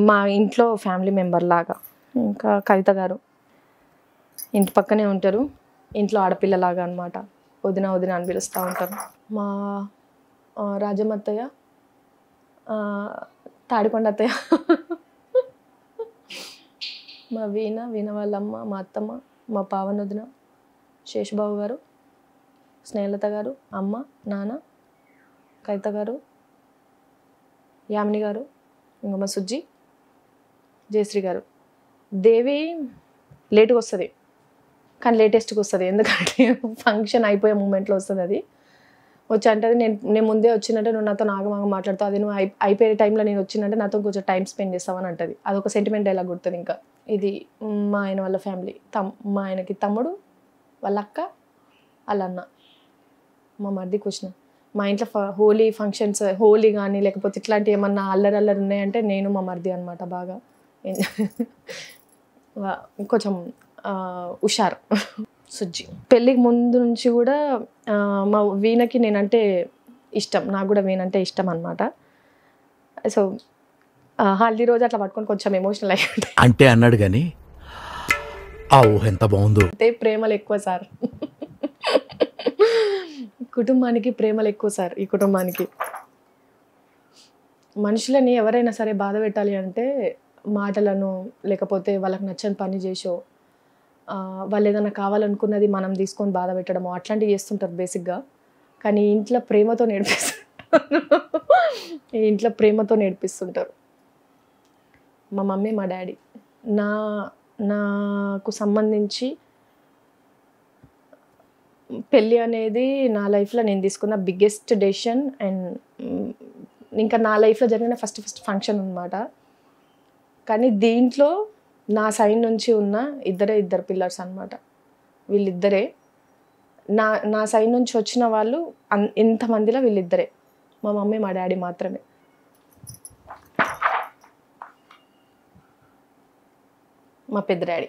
మా ఇంట్లో ఫ్యామిలీ మెంబర్ లాగా. ఇంకా కవిత గారు ఇంటి పక్కనే ఉంటారు, ఇంట్లో ఆడపిల్లలాగా అనమాట. వదిన అని పిలుస్తూ ఉంటారు. మా రాజమత్తయ్య, తాడికొండ అత్తయ్య, మా వీణ వాళ్ళమ్మ, మా అత్తమ్మ, మా పావన వదిన, శేషబాబు గారు, స్నేహలత గారు, అమ్మ, నాన్న, కవిత గారు, యామిని గారు, ఇంకా మా సుజ్జి, జయశ్రీ గారు. దేవి లేటుగా వస్తుంది, కానీ లేటెస్ట్గా వస్తుంది, ఎందుకంటే ఫంక్షన్ అయిపోయే మూమెంట్లో వస్తుంది. అది వచ్చి అంటది, నేను ముందే వచ్చినట్టే నువ్వు నాతో నాగమాగ మాట్లాడుతావు, అది నువ్వు అయిపోయే టైంలో నేను వచ్చినట్టే నాతో కొంచెం టైం స్పెండ్ చేస్తావని అంటది. అదొక సెంటిమెంట్ డైలాగ్ గుర్తుంది. ఇంకా ఇది మా ఆయన వాళ్ళ ఫ్యామిలీ. మా ఆయనకి తమ్ముడు, వాళ్ళ అక్క, వాళ్ళ అన్న, మా మరిదికి వచ్చిన. మా ఇంట్లో హోలీ ఫంక్షన్స్, హోలీ కానీ లేకపోతే ఇట్లాంటి ఏమన్నా అల్లరి ఉన్నాయంటే నేను మా మరిది అనమాట. బాగా కొంచెం హుషారు సుజ్జి. పెళ్ళికి ముందు నుంచి కూడా మా వీణకి నేనంటే ఇష్టం, నాకు కూడా వీణంటే ఇష్టం అనమాట. సో హల్దీ రోజు అట్లా పట్టుకొని కొంచెం ఎమోషనల్ అయ్యి ఉంటాయి. అంటే అన్నాడు కానీ ఆ ఊహ ఎంత బాగుందో. అంటే ప్రేమలు ఎక్కువ సార్, కుటుంబానికి ప్రేమలు ఎక్కువ సార్. ఈ కుటుంబానికి మనుషులని ఎవరైనా సరే బాధ పెట్టాలి అంటే మాటలను, లేకపోతే వాళ్ళకి నచ్చని పని చేసో, వాళ్ళు ఏదైనా కావాలనుకున్నది మనం తీసుకొని బాధ పెట్టడము అట్లాంటివి చేస్తుంటారు బేసిక్గా. కానీ ఇంట్లో ప్రేమతో ఇంట్లో ప్రేమతో నేర్పిస్తుంటారు మా మమ్మీ మా డాడీ. నాకు సంబంధించి పెళ్ళి అనేది నా లైఫ్లో నేను తీసుకున్న బిగ్గెస్ట్ డెసిషన్ అండ్ ఇంకా నా లైఫ్లో జరిగిన ఫస్ట్ ఫంక్షన్ అనమాట. కానీ దీంట్లో నా సైడ్ నుంచి ఉన్న ఇద్దరు పిల్లర్స్ అనమాట. వీళ్ళిద్దరే నా సైడ్ నుంచి వచ్చిన వాళ్ళు ఎంతమందిలో వీళ్ళిద్దరే, మా మమ్మీ మా డాడీ మాత్రమే. మా పెద్ద డాడీ,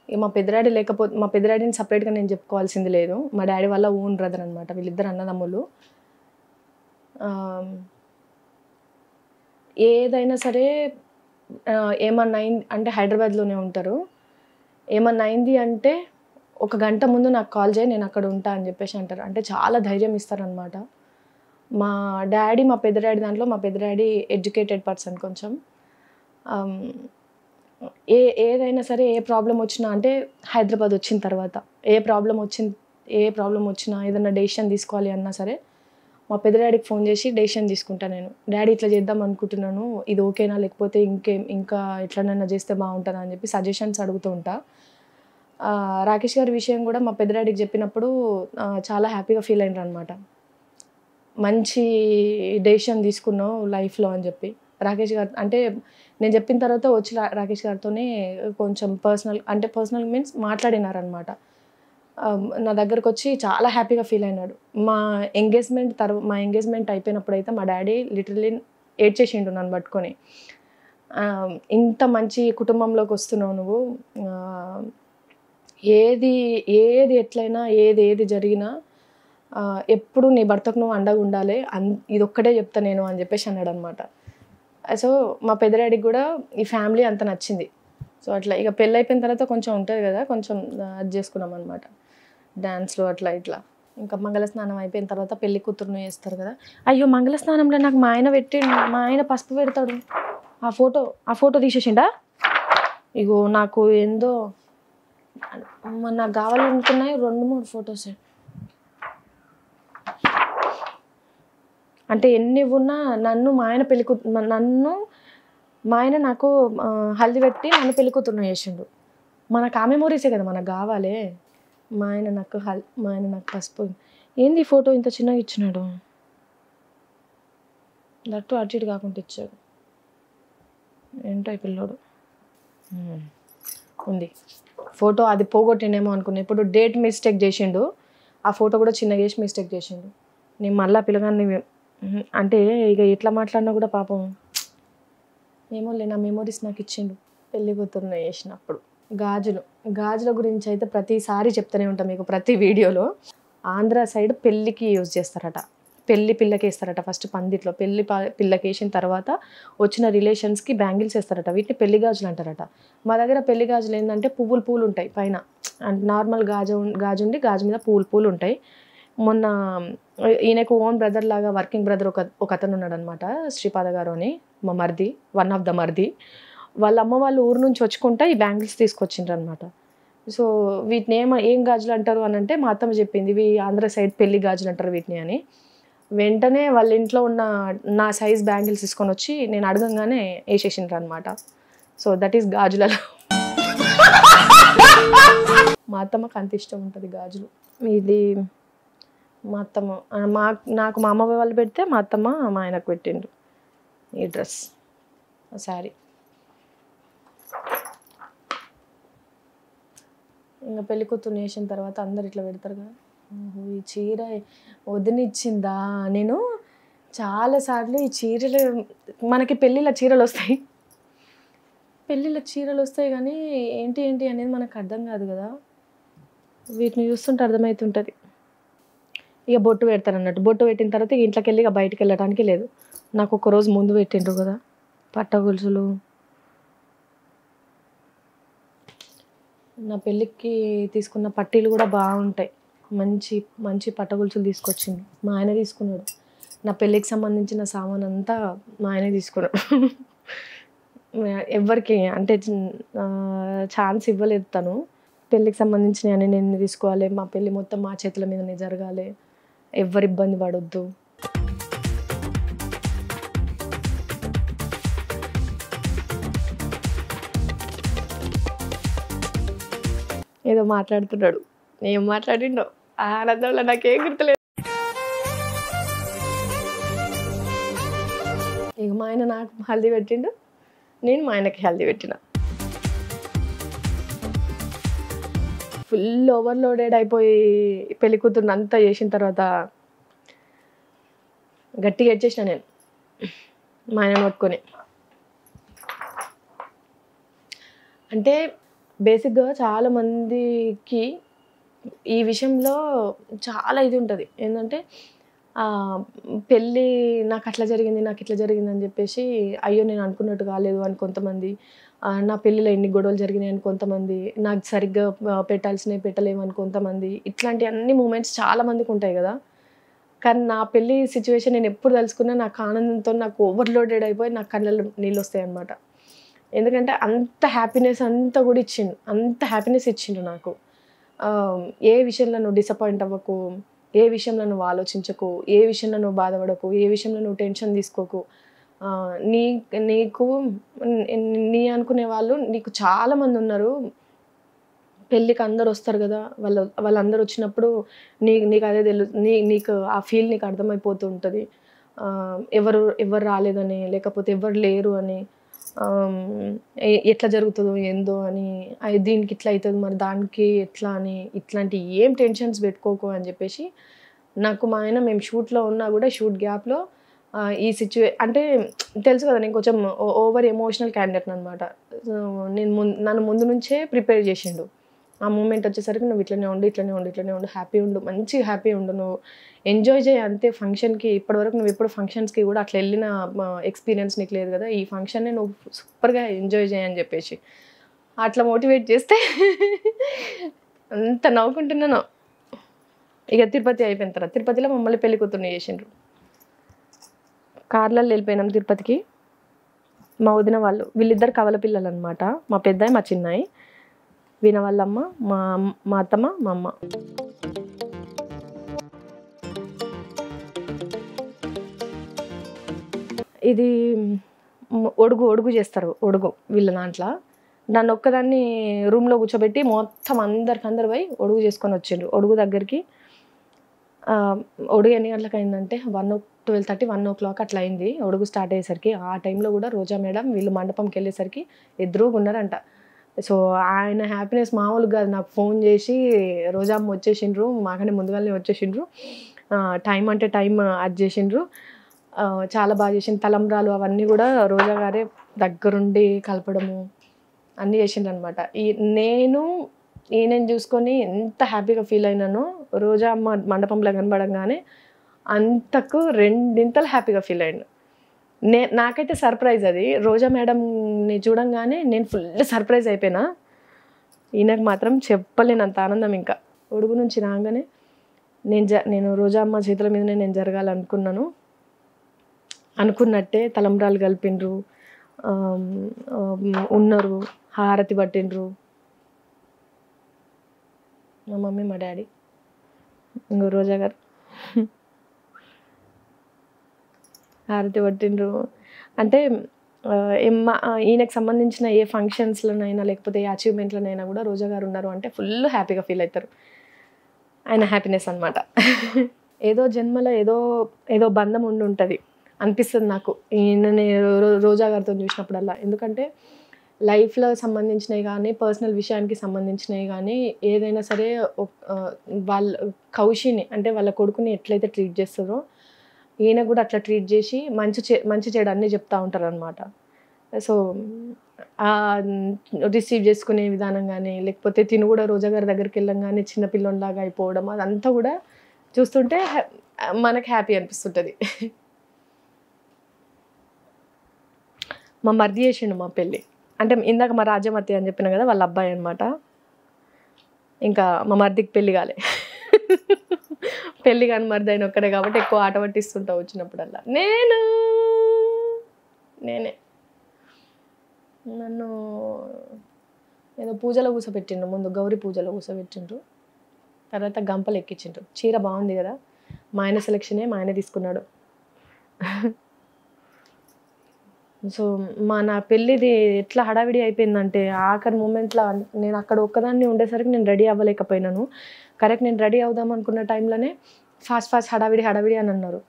మా పెద్ద డాడీ లేకపోతే మా పెద్ద డాడీని సపరేట్గా నేను చెప్పుకోవాల్సింది లేదు. మా డాడీ వాళ్ళ ఓన్ బ్రదర్ అనమాట. వీళ్ళిద్దరు అన్నదమ్ములు. ఏదైనా సరే ఏమన్నా అయింది అంటే హైదరాబాద్లోనే ఉంటారు. ఏమన్నా అయింది అంటే 1 గంట ముందు నాకు కాల్ చేయి, నేను అక్కడ ఉంటా అని చెప్పేసి అంటారు. అంటే చాలా ధైర్యం ఇస్తారనమాట. మా డాడీ, మా పెద్ద డాడీ దాంట్లో మా పెద్ద డాడీ ఎడ్యుకేటెడ్ పర్సన్ కొంచెం. ఏదైనా సరే ఏ ప్రాబ్లం వచ్చినా అంటే హైదరాబాద్ వచ్చిన తర్వాత ఏ ప్రాబ్లం వచ్చినా ఏదైనా డెసిషన్ తీసుకోవాలి అన్నా సరే మా పెద్ద డాడీకి ఫోన్ చేసి డెసిషన్ తీసుకుంటా నేను. డాడీ ఇట్లా చేద్దాం అనుకుంటున్నాను, ఇది ఓకేనా లేకపోతే ఇంకా ఎట్లనైనా చేస్తే బాగుంటుందా అని చెప్పి సజెషన్స్ అడుగుతూ ఉంటా. రాకేష్ గారి విషయం కూడా మా పెద్ద డాడీకి చెప్పినప్పుడు చాలా హ్యాపీగా ఫీల్ అయినారు అనమాట. మంచి డెసిషన్ తీసుకున్నావు లైఫ్లో అని చెప్పి. రాకేష్ గారు అంటే నేను చెప్పిన తర్వాత వచ్చి రాకేష్ గారితోనే కొంచెం పర్సనల్ మీన్స్ మాట్లాడినారనమాట. నా దగ్గరకు వచ్చి చాలా హ్యాపీగా ఫీల్ అయినాడు. మా ఎంగేజ్మెంట్ అయిపోయినప్పుడు అయితే మా డాడీ లిటరలీ ఏడ్చేసిండు నన్ను పట్టుకొని. ఇంత మంచి కుటుంబంలోకి వస్తున్నావు నువ్వు, ఏది ఎట్లయినా ఏది జరిగినా ఎప్పుడు నీ భర్తకు నువ్వు అండగా ఉండాలి, ఇది ఒక్కటే చెప్తా నేను అని చెప్పేసి అన్నాడు అనమాట. సో మా పెద్ద డాడీకి కూడా ఈ ఫ్యామిలీ అంత నచ్చింది. సో అట్లా ఇక పెళ్ళి అయిపోయిన తర్వాత కొంచెం ఉంటుంది కదా, కొంచెం అది చేసుకున్నాం అనమాట, డాన్స్లో అట్లా ఇట్లా. ఇంకా మంగళస్నానం అయిపోయిన తర్వాత పెళ్లి కూతురును చేస్తారు కదా. అయ్యో మంగళస్నానంలో నాకు మా ఆయన పసుపు పెడతాడు. ఆ ఫోటో తీసేసిండా. ఇగో నాకు ఏందో నాకు కావాలనుకున్నాయి 2-3 ఫొటోస్. అంటే ఎన్ని ఉన్నా నన్ను మా ఆయన నాకు హల్దీ పెట్టి నన్ను పెళ్లి కూతురును చేసిండు. మనకు ఆ మెమోరీసే కదా మనకు కావాలి. మా ఆయన నాకు పసుపు. ఏంది ఈ ఫోటో ఇంత చిన్నగా ఇచ్చినాడు, దట్టు అటు ఇటు కాకుండా ఇచ్చాడు. ఏంటో ఈ పిల్లోడు ఉంది ఫోటో. అది పోగొట్టిండేమో అనుకున్నా. ఇప్పుడు డేట్ మిస్టేక్ చేసిండు, ఆ ఫోటో కూడా చిన్నగా వేసి మిస్టేక్ చేసిండు. నేను మళ్ళీ పిల్లగాన్ని అంటే ఇక ఎట్లా మాట్లాడినా కూడా పాపం ఏమో నా మెమోరీస్ నాకు ఇచ్చిండు పెళ్లి కూతురును చేసినప్పుడు. గాజుల గురించి అయితే ప్రతిసారి చెప్తూనే ఉంటాం మీకు ప్రతి వీడియోలో. ఆంధ్ర సైడ్ పెళ్ళికి యూజ్ చేస్తారట, పిల్లకి వేస్తారట. ఫస్ట్ పందిట్లో పిల్లకి వేసిన తర్వాత వచ్చిన రిలేషన్స్కి బ్యాంగిల్స్ వేస్తారట. వీటిని పెళ్లి గాజులు అంటారట. మా దగ్గర పెళ్లి గాజులు ఏంటంటే పువ్వులు ఉంటాయి పైన, అంటే నార్మల్ గాజు ఉండి గాజు మీద పువ్వులు ఉంటాయి. మొన్న ఈయనకు ఓన్ బ్రదర్ లాగా వర్కింగ్ బ్రదర్ ఒక అతను ఉన్నాడు అనమాట, శ్రీపాద గారు అని, మా మర్ది, వన్ ఆఫ్ ద మర్ది. వాళ్ళ అమ్మ వాళ్ళు ఊరు నుంచి వచ్చుకుంటా ఈ బ్యాంగిల్స్ తీసుకొచ్చిండ్రు అనమాట. సో వీటిని ఏం గాజులు అంటారు అని అంటే మా అత్తమ్మ చెప్పింది, ఇవి ఆంధ్ర సైడ్ పెళ్లి గాజులు అంటారు వీటిని అని. వెంటనే వాళ్ళ ఇంట్లో ఉన్న నా సైజ్ బ్యాంగిల్స్ తీసుకొని వచ్చి నేను అడగంగానే వేసేసిండ్రు అనమాట. సో దట్ ఈస్ గాజులలో. మా అత్తమ్మకి అంత ఇష్టం ఉంటుంది గాజులు. ఇది మా అత్తమ్మ నాకు మా అమ్మ వాళ్ళు పెడితే మా అత్తమ్మ మా ఆయనకు పెట్టిండ్రు ఈ డ్రెస్, శారీ. ఇంకా పెళ్లి కూతురు వేసిన తర్వాత అందరు ఇట్లా పెడతారు కదా. ఈ చీర వదినిచ్చిందా. నేను చాలాసార్లు ఈ చీరలు మనకి పెళ్ళిళ్ళ చీరలు వస్తాయి కానీ ఏంటి అనేది మనకు అర్థం కాదు కదా. వీటిని చూస్తుంటే అర్థమవుతుంటుంది. ఇక బొట్టు పెడతారు అన్నట్టు. బొట్టు పెట్టిన తర్వాత ఇంట్లోకి వెళ్ళి ఇక బయటకు వెళ్ళడానికి లేదు. నాకు ఒకరోజు ముందు పెట్టిండ్రు కదా పట్టగొలుసులు. నా పెళ్ళికి తీసుకున్న పట్టీలు కూడా బాగుంటాయి. మంచి మంచి పట్టగొలుసులు తీసుకొచ్చింది మా ఆయన, తీసుకున్నాడు. నా పెళ్ళికి సంబంధించిన సామాన్ అంతా మా ఆయనే తీసుకున్నాడు. ఎవరికి అంటే ఛాన్స్ ఇవ్వలేదు తను. పెళ్ళికి సంబంధించిన అన్నీ నేను తీసుకోవాలి, మా పెళ్ళి మొత్తం మా చేతుల మీదనే జరగాలి, ఎవరు ఇబ్బంది పడొద్దు. ఏదో మాట్లాడుతున్నాడు, ఏం మాట్లాడిండో ఆనందంలో నాకేం గుర్తులేదు. ఇక మా ఆయన నాకు హల్దీ పెట్టిండు, నేను మా ఆయనకి హల్దీ పెట్టిన. ఫుల్ ఓవర్లోడెడ్ అయిపోయి పెళ్లి కూతురుని అంతా చేసిన తర్వాత గట్టిగా ఏడ్చేసిన నేను మా ఆయన పట్టుకొని. అంటే బేసిక్గా చాలామందికి ఈ విషయంలో చాలా ఇది ఉంటుంది. ఏంటంటే పెళ్ళి నాకు అట్లా జరిగింది, నాకు ఇట్లా జరిగింది అని చెప్పేసి అయ్యో నేను అనుకున్నట్టు కాలేదు అని కొంతమంది, నా పెళ్ళిలో ఎన్ని గొడవలు జరిగినాయి అని కొంతమంది, నాకు సరిగ్గా పెట్టాల్సినవి పెట్టలేమని కొంతమంది, ఇట్లాంటి అన్ని మూమెంట్స్ చాలామందికి ఉంటాయి కదా. కానీ నా పెళ్ళి సిచ్యువేషన్ నేను ఎప్పుడు తెలుసుకున్నా నాకు ఆనందంతో నాకు ఓవర్లోడెడ్ అయిపోయి నాకు కళ్ళల్లో నీళ్ళు వస్తాయి అన్నమాట. ఎందుకంటే అంత హ్యాపీనెస్ అంతా కూడా ఇచ్చిండు, అంత హ్యాపీనెస్ ఇచ్చిండు నాకు. ఏ విషయంలో నువ్వు డిసప్పాయింట్ అవ్వకు, ఏ విషయంలో నువ్వు ఆలోచించకు, ఏ విషయంలో నువ్వు బాధపడకు, ఏ విషయంలో నువ్వు టెన్షన్ తీసుకోకు. నీకు నీ అనుకునే వాళ్ళు నీకు చాలామంది ఉన్నారు. పెళ్ళికి అందరు వస్తారు కదా, వాళ్ళందరూ వచ్చినప్పుడు నీకు అదే నీకు ఆ ఫీల్ నీకు అర్థమైపోతూ ఉంటుంది. ఎవరు రాలేదని, లేకపోతే ఎవరు లేరు అని, ఎట్లా జరుగుతుందో ఏందో అని, దీనికి ఇట్లా అవుతుంది మరి దానికి ఎట్లా అని, ఇట్లాంటి ఏం టెన్షన్స్ పెట్టుకోకు అని చెప్పేసి నాకు మా ఆయన, మేము షూట్లో ఉన్నా కూడా షూట్ గ్యాప్లో ఈ అంటే తెలుసు కదా నేను కొంచెం ఓవర్ ఎమోషనల్ క్యాండిడేట్ అనమాట. నన్ను ముందు నుంచే ప్రిపేర్ చేసిండు. ఆ మూమెంట్ వచ్చేసరికి నువ్వు ఇట్లనే ఉండు, హ్యాపీ ఉండు, మంచిగా హ్యాపీ ఉండు, నువ్వు ఎంజాయ్ చేయి అంతే ఫంక్షన్కి. ఇప్పటివరకు నువ్వు ఎప్పుడు ఫంక్షన్స్కి కూడా అట్లా వెళ్ళిన ఎక్స్పీరియన్స్ నీకు లేదు కదా, ఈ ఫంక్షన్ని నువ్వు సూపర్గా ఎంజాయ్ చేయి అని చెప్పేసి అట్లా మోటివేట్ చేస్తే అంత నవ్వుకుంటున్నాను. ఇక తిరుపతి అయిపోయిన తర్వాత తిరుపతిలో మమ్మల్ని పెళ్లి కూతుర్ని చేసిండ్రు. కార్లలో వెళ్ళిపోయినాం తిరుపతికి. మా వదిన వాళ్ళు, వీళ్ళిద్దరు కవల పిల్లలు అనమాట. మా పెద్దాయి మా చిన్నాయి, వీణ వాళ్ళమ్మ, మా అత్తమ్మ, మా అమ్మ. ఇది ఒడుగు చేస్తారు, ఒడుగు వీళ్ళ దాంట్లో. నన్ను ఒక్కదాన్ని రూమ్లో కూర్చోబెట్టి మొత్తం అందరు పోయి ఒడుగు చేసుకొని వచ్చిండ్రు. ఒడుగు దగ్గరికి ఒడుగు ఎన్ని గంటలకు అయిందంటే 12:30, 1 o'clock అట్లా అయింది ఒడుగు స్టార్ట్ అయ్యేసరికి. ఆ టైంలో కూడా రోజా మేడం వీళ్ళు మండపంకి వెళ్ళేసరికి ఎదురుగా ఉన్నారంట. సో ఆయన హ్యాపీనెస్ మామూలుగా కాదు. నాకు ఫోన్ చేసి రోజామ్మ వచ్చేసిండ్రు, మాకనే ముందుగానే వచ్చేసిండ్రు, టైం అంటే టైం అది చేసిండ్రు, చాలా బాగా చేసిండు. తలంబ్రాలు అవన్నీ కూడా రోజా గారే దగ్గరుండి కలపడము అన్నీ చేసిండ్రు అనమాట. ఈయనని చూసుకొని ఎంత హ్యాపీగా ఫీల్ అయినానో రోజా అమ్మ మండపంలో కనబడంగానే అంతకు రెండింతలు హ్యాపీగా ఫీల్ అయ్యాను. నాకైతే సర్ప్రైజ్ అది. రోజా మేడంని చూడంగానే నేను ఫుల్ సర్ప్రైజ్ అయిపోయినా. ఈయనకు మాత్రం చెప్పలేనంత ఆనందం. ఇంకా ఒడుగు నుంచి రాగానే నేను రోజా అమ్మ చేతుల మీదనే నేను జరగాలనుకున్నాను. అనుకున్నట్టే తలంబ్రాలు కలిపిండ్రు, ఉన్నారు, హారతి పట్టిండ్రు. మా మమ్మీ, మా డాడీ, ఇంకో రోజా గారు హారతి పట్టిండ్రు. అంటే ఈయనకు సంబంధించిన ఏ ఫంక్షన్స్లోనైనా లేకపోతే ఏ అచీవ్మెంట్లోనైనా కూడా రోజా గారు ఉన్నారు అంటే ఫుల్ హ్యాపీగా ఫీల్ అవుతారు. ఆయన హ్యాపీనెస్ అనమాట. ఏదో జన్మలో ఏదో బంధం ఉండి ఉంటుంది అనిపిస్తుంది నాకు ఈయనని రోజా గారితో చూసినప్పుడల్లా. ఎందుకంటే లైఫ్లో సంబంధించినవి కానీ, పర్సనల్ విషయానికి సంబంధించినవి కానీ ఏదైనా సరే వాళ్ళ కౌశిని అంటే వాళ్ళ కొడుకుని ఎట్లయితే ట్రీట్ చేస్తారో ఈయన కూడా అట్లా ట్రీట్ చేసి మంచి చెడు అన్నీ చెప్తూ ఉంటారు అనమాట. సో రిసీవ్ చేసుకునే విధానం కానీ, లేకపోతే తిను కూడా రోజా గారి దగ్గరికి వెళ్ళంగానే చిన్నపిల్లలాగా అయిపోవడం, అదంతా కూడా చూస్తుంటే మనకు హ్యాపీ అనిపిస్తుంటుంది. మా మరిది చేసిండు మా పెళ్ళి. అంటే ఇందాక మా రాజ్యమతి అని చెప్పిన కదా, వాళ్ళ అబ్బాయి అనమాట. ఇంకా మా మరిదికి పెళ్ళి కాలే. పెళ్ళి కాని మరిది అయిన ఒక్కడే కాబట్టి ఎక్కువ ఆట పట్టిస్తుంటా వచ్చినప్పుడల్లా. నేనే నన్ను ఏదో పూజలో కూర్చోబెట్టిండ్రు, ముందు గౌరీ పూజలో కూర్చోబెట్టిండ్రు, తర్వాత గంపలు ఎక్కించిండ్రు. చీర బాగుంది కదా, మా ఆయన సెలెక్షనే, మా ఆయన తీసుకున్నాడు. సో నా పెళ్ళిది ఎట్లా హడావిడి అయిపోయిందంటే ఆఖరి మూమెంట్లో నేను అక్కడ ఒక్కదాన్ని ఉండేసరికి నేను రెడీ అవ్వలేకపోయినాను. కరెక్ట్ నేను రెడీ అవుదాం అనుకున్న టైంలోనే ఫాస్ట్ హడావిడి అని అన్నారు.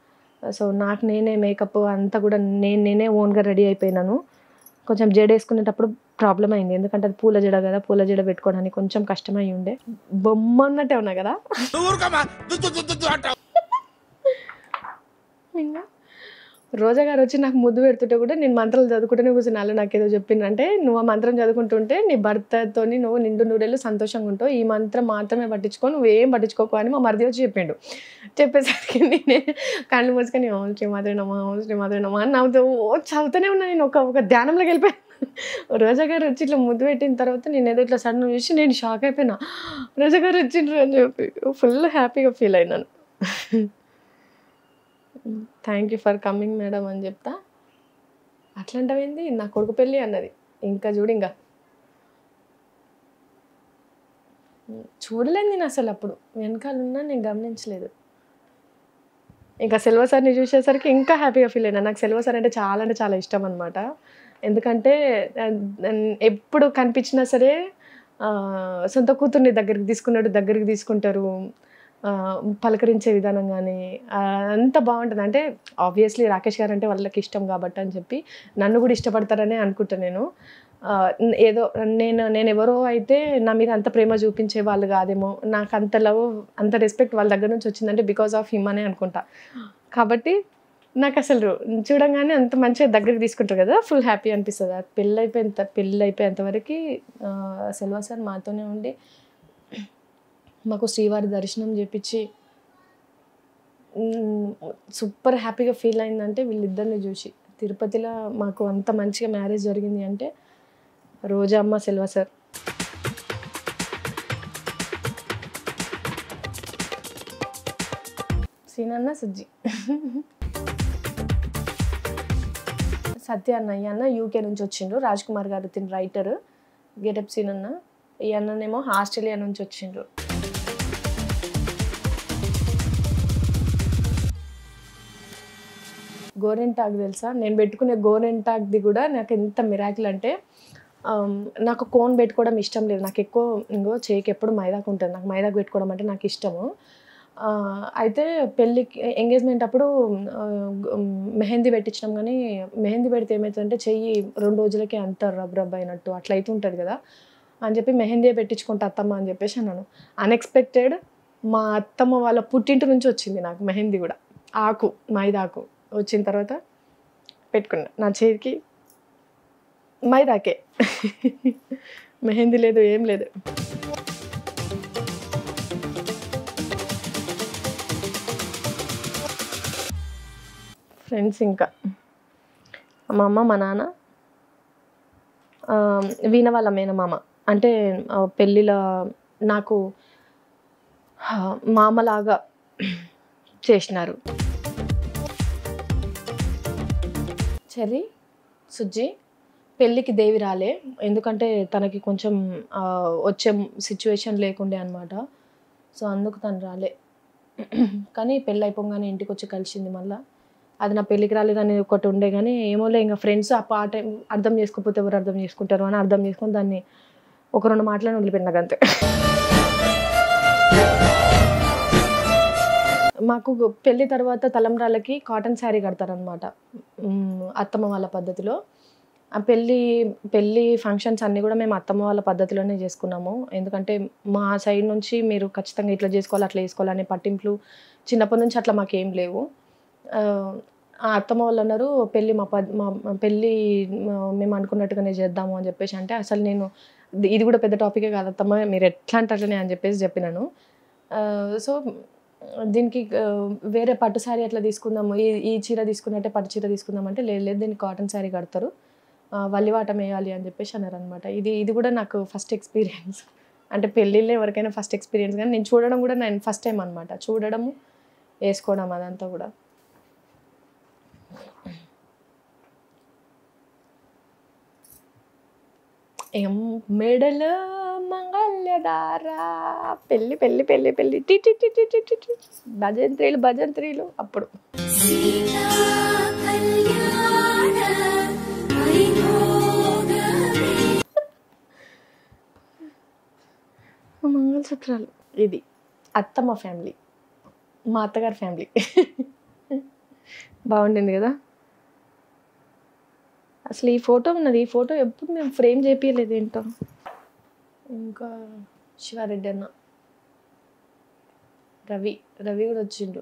సో నాకు నేనే మేకప్ అంతా కూడా నేనే ఓన్గా రెడీ అయిపోయినాను. కొంచెం జడ వేసుకునేటప్పుడు ప్రాబ్లం అయింది, ఎందుకంటే అది పూల జడ కదా, పూల జడ పెట్టుకోవడానికి కొంచెం కష్టమై ఉండే. బొమ్మ ఉన్నట్టే ఉన్నా కదా. ఇంకా రోజా గారు వచ్చి నాకు ముద్దు పెడుతుంటే కూడా నేను మంత్రాలు చదువుకుంటూనే కూర్చున్నాను. నాకు ఏదో చెప్పిందంటే, నువ్వు ఆ మంత్రం చదువుకుంటుంటే నీ భర్తతోని నువ్వు నిండు నూరేళ్ళు సంతోషంగా ఉంటావు, ఈ మంత్రం మాత్రమే పట్టించుకో, నువ్వేం పట్టించుకోకు అని మా మరిది వచ్చి చెప్పిండు. చెప్పేసరికి నేను కళ్ళు మూసుకొని శ్రీమాత్రేనమ్మా అని నవ్వుతూ చదువుతూనే ఉన్నా. నేను ఒక ధ్యానంలోకి వెళ్ళిపోయాను. రోజా గారు వచ్చి ఇట్లా ముద్దు పెట్టిన తర్వాత నేను ఏదో ఇట్లా సడన్ చూసి నేను షాక్ అయిపోయినా, రోజా గారు వచ్చిండ్రు అని చెప్పి ఫుల్ హ్యాపీగా ఫీల్ అయినాను. Thank you for coming madam అని చెప్తా. అట్లాంటివేంది నా కొడుకు పెళ్ళి అన్నది. ఇంకా చూడు, ఇంకా చూడలేదు నేను అసలు, అప్పుడు వెనకాల ఉన్నా నేను గమనించలేదు. ఇంకా సెల్వ సార్ని చూసేసరికి ఇంకా హ్యాపీగా ఫీల్ అయినా. నాకు సెల్వ సార్ అంటే చాలా ఇష్టం అనమాట. ఎందుకంటే ఎప్పుడు కనిపించినా సరే సొంత కూతుర్ని దగ్గరికి తీసుకుంటారు, పలకరించే విధానం కానీ అంత బాగుంటుంది. అంటే ఆబ్వియస్లీ రాకేష్ గారు అంటే వాళ్ళకి ఇష్టం కాబట్టి అని చెప్పి నన్ను కూడా ఇష్టపడతారనే అనుకుంటా నేను. ఏదో నేను ఎవరో అయితే నా మీద అంత ప్రేమ చూపించే వాళ్ళు కాదేమో, నాకు అంత లవ్ అంత రెస్పెక్ట్ వాళ్ళ దగ్గర నుంచి వచ్చిందంటే బికాస్ ఆఫ్ హిమ్ అనే అనుకుంటా. కాబట్టి నాకు అసలు చూడంగానే అంత మంచిగా దగ్గరికి తీసుకుంటారు కదా, ఫుల్ హ్యాపీ అనిపిస్తుంది. పెళ్ళి అయిపోయేంతవరకు సెల్వ సార్ మాతోనే ఉండి మాకు శ్రీవారి దర్శనం చేపించి సూపర్ హ్యాపీగా ఫీల్ అయిందంటే వీళ్ళిద్దరిని చూసి. తిరుపతిలో మాకు అంత మంచిగా మ్యారేజ్ జరిగింది అంటే రోజా అమ్మ, సెల్వ సార్. సీనన్న, సుజ్జి, సత్య అన్న. ఈ అన్న యూకే నుంచి వచ్చిండ్రు. రాజ్ కుమార్ గారు తిని రైటర్, గెటప్ సీనన్న. ఈ అన్ననేమో ఆస్ట్రేలియా నుంచి వచ్చిండ్రు. గోరెంటాక్ తెలుసా? నేను పెట్టుకునే గోరెంటాక్ది కూడా నాకు ఎంత మిరాకిల్ అంటే, నాకు కోన్ పెట్టుకోవడం ఇష్టం లేదు. నాకు ఎక్కువ చేయికి ఎప్పుడు మైదాకు ఉంటుంది, నాకు మైదాకు పెట్టుకోవడం అంటే నాకు ఇష్టము. అయితే పెళ్ళికి ఎంగేజ్మెంట్ అప్పుడు మెహందీ పెట్టించినాం, కానీ మెహందీ పెడితే ఏమవుతుందంటే చెయ్యి 2 రోజులకే అంత రబ్ అయినట్టు అట్లా అవుతుంటుంది కదా అని చెప్పి మెహందీ పెట్టించుకుంటా అత్తమ్మ అని చెప్పేసి అన్నాను. అన్ఎక్స్పెక్టెడ్ మా అత్తమ్మ వాళ్ళ పుట్టింటి నుంచి వచ్చింది నాకు మెహందీ కూడా, ఆకు, మైదాకు. వచ్చిన తర్వాత పెట్టుకున్నా నా చేతికి, మైదాకే, మెహందీ లేదు, ఏం లేదు. ఫ్రెండ్స్ ఇంకా మా అమ్మ, మా నాన్న, వీణ వాళ్ళ మేనమామ. అంటే పెళ్ళిలో నాకు మామలాగా చేసినారు. చెర్రీ, సుజ్జి పెళ్ళికి దేవి రాలే, ఎందుకంటే తనకి కొంచెం వచ్చే సిచ్యువేషన్ లేకుండే అనమాట. సో అందుకు తను రాలే. కానీ పెళ్ళి అయిపోగానే ఇంటికి వచ్చి కలిసింది మళ్ళీ. అది నా పెళ్ళికి రాలేదని ఒకటి ఉండే, కానీ ఏమోలే, ఇంకా ఫ్రెండ్స్ ఆ టైం అర్థం చేసుకోకపోతే ఎవరు అర్థం చేసుకుంటారు అని అర్థం చేసుకొని దాన్ని 1-2 మాటలను వదిలిపెట్టినాక అంతే. మాకు పెళ్ళి తర్వాత తలంబ్రాలకి కాటన్ శారీ కడతారనమాట అత్తమ్మ వాళ్ళ పద్ధతిలో. ఆ పెళ్ళి ఫంక్షన్స్ అన్నీ కూడా మేము అత్తమ్మ వాళ్ళ పద్ధతిలోనే చేసుకున్నాము. ఎందుకంటే మా సైడ్ నుంచి మీరు ఖచ్చితంగా ఇట్లా చేసుకోవాలి, అట్లా చేసుకోవాలనే పట్టింపులు చిన్నప్పటి నుంచి అట్లా మాకేం లేవు. ఆ అత్తమ్మ వాళ్ళు అన్నారు, పెళ్ళి మేము అనుకున్నట్టుగానే చేద్దాము అని చెప్పేసి. అంటే అసలు నేను ఇది కూడా పెద్ద టాపికే కాదు అత్తమ్మ, మీరు ఎట్లా అంటారని అని చెప్పేసి చెప్పినాను. సో దీనికి వేరే పట్టు శారీ అట్లా తీసుకుందాము, ఈ చీర తీసుకున్నట్టే పట్టు చీర తీసుకుందాం అంటే లేదు, దీనికి కాటన్ శారీ కడతారు, వల్లివాటం వేయాలి అని చెప్పేసి అన్నారు అనమాట. ఇది కూడా నాకు ఫస్ట్ ఎక్స్పీరియన్స్. అంటే పెళ్ళిళ్ళే ఎవరికైనా ఫస్ట్ ఎక్స్పీరియన్స్, కానీ నేను చూడడం కూడా నేను ఫస్ట్ టైం అనమాట. చూడడము వేసుకోవడం అదంతా కూడా. ఏం మెడల మంగళదార పెళ్ళి పెళ్ళి పెళ్ళి పెళ్ళి టి టి టి టి టి టి టి. భజంత్రీలు అప్పుడు మంగళసూత్రాలు. ఇది అత్తమ్మ ఫ్యామిలీ, మా అత్తగారి ఫ్యామిలీ. బాగుండింది కదా. అసలు ఈ ఫోటో ఉన్నది, ఈ ఫోటో ఎప్పుడు మేము ఫ్రేమ్ చేపించలేదు ఏంటో. ఇంకా శివారెడ్డి అన్న, రవి కూడా వచ్చిండు.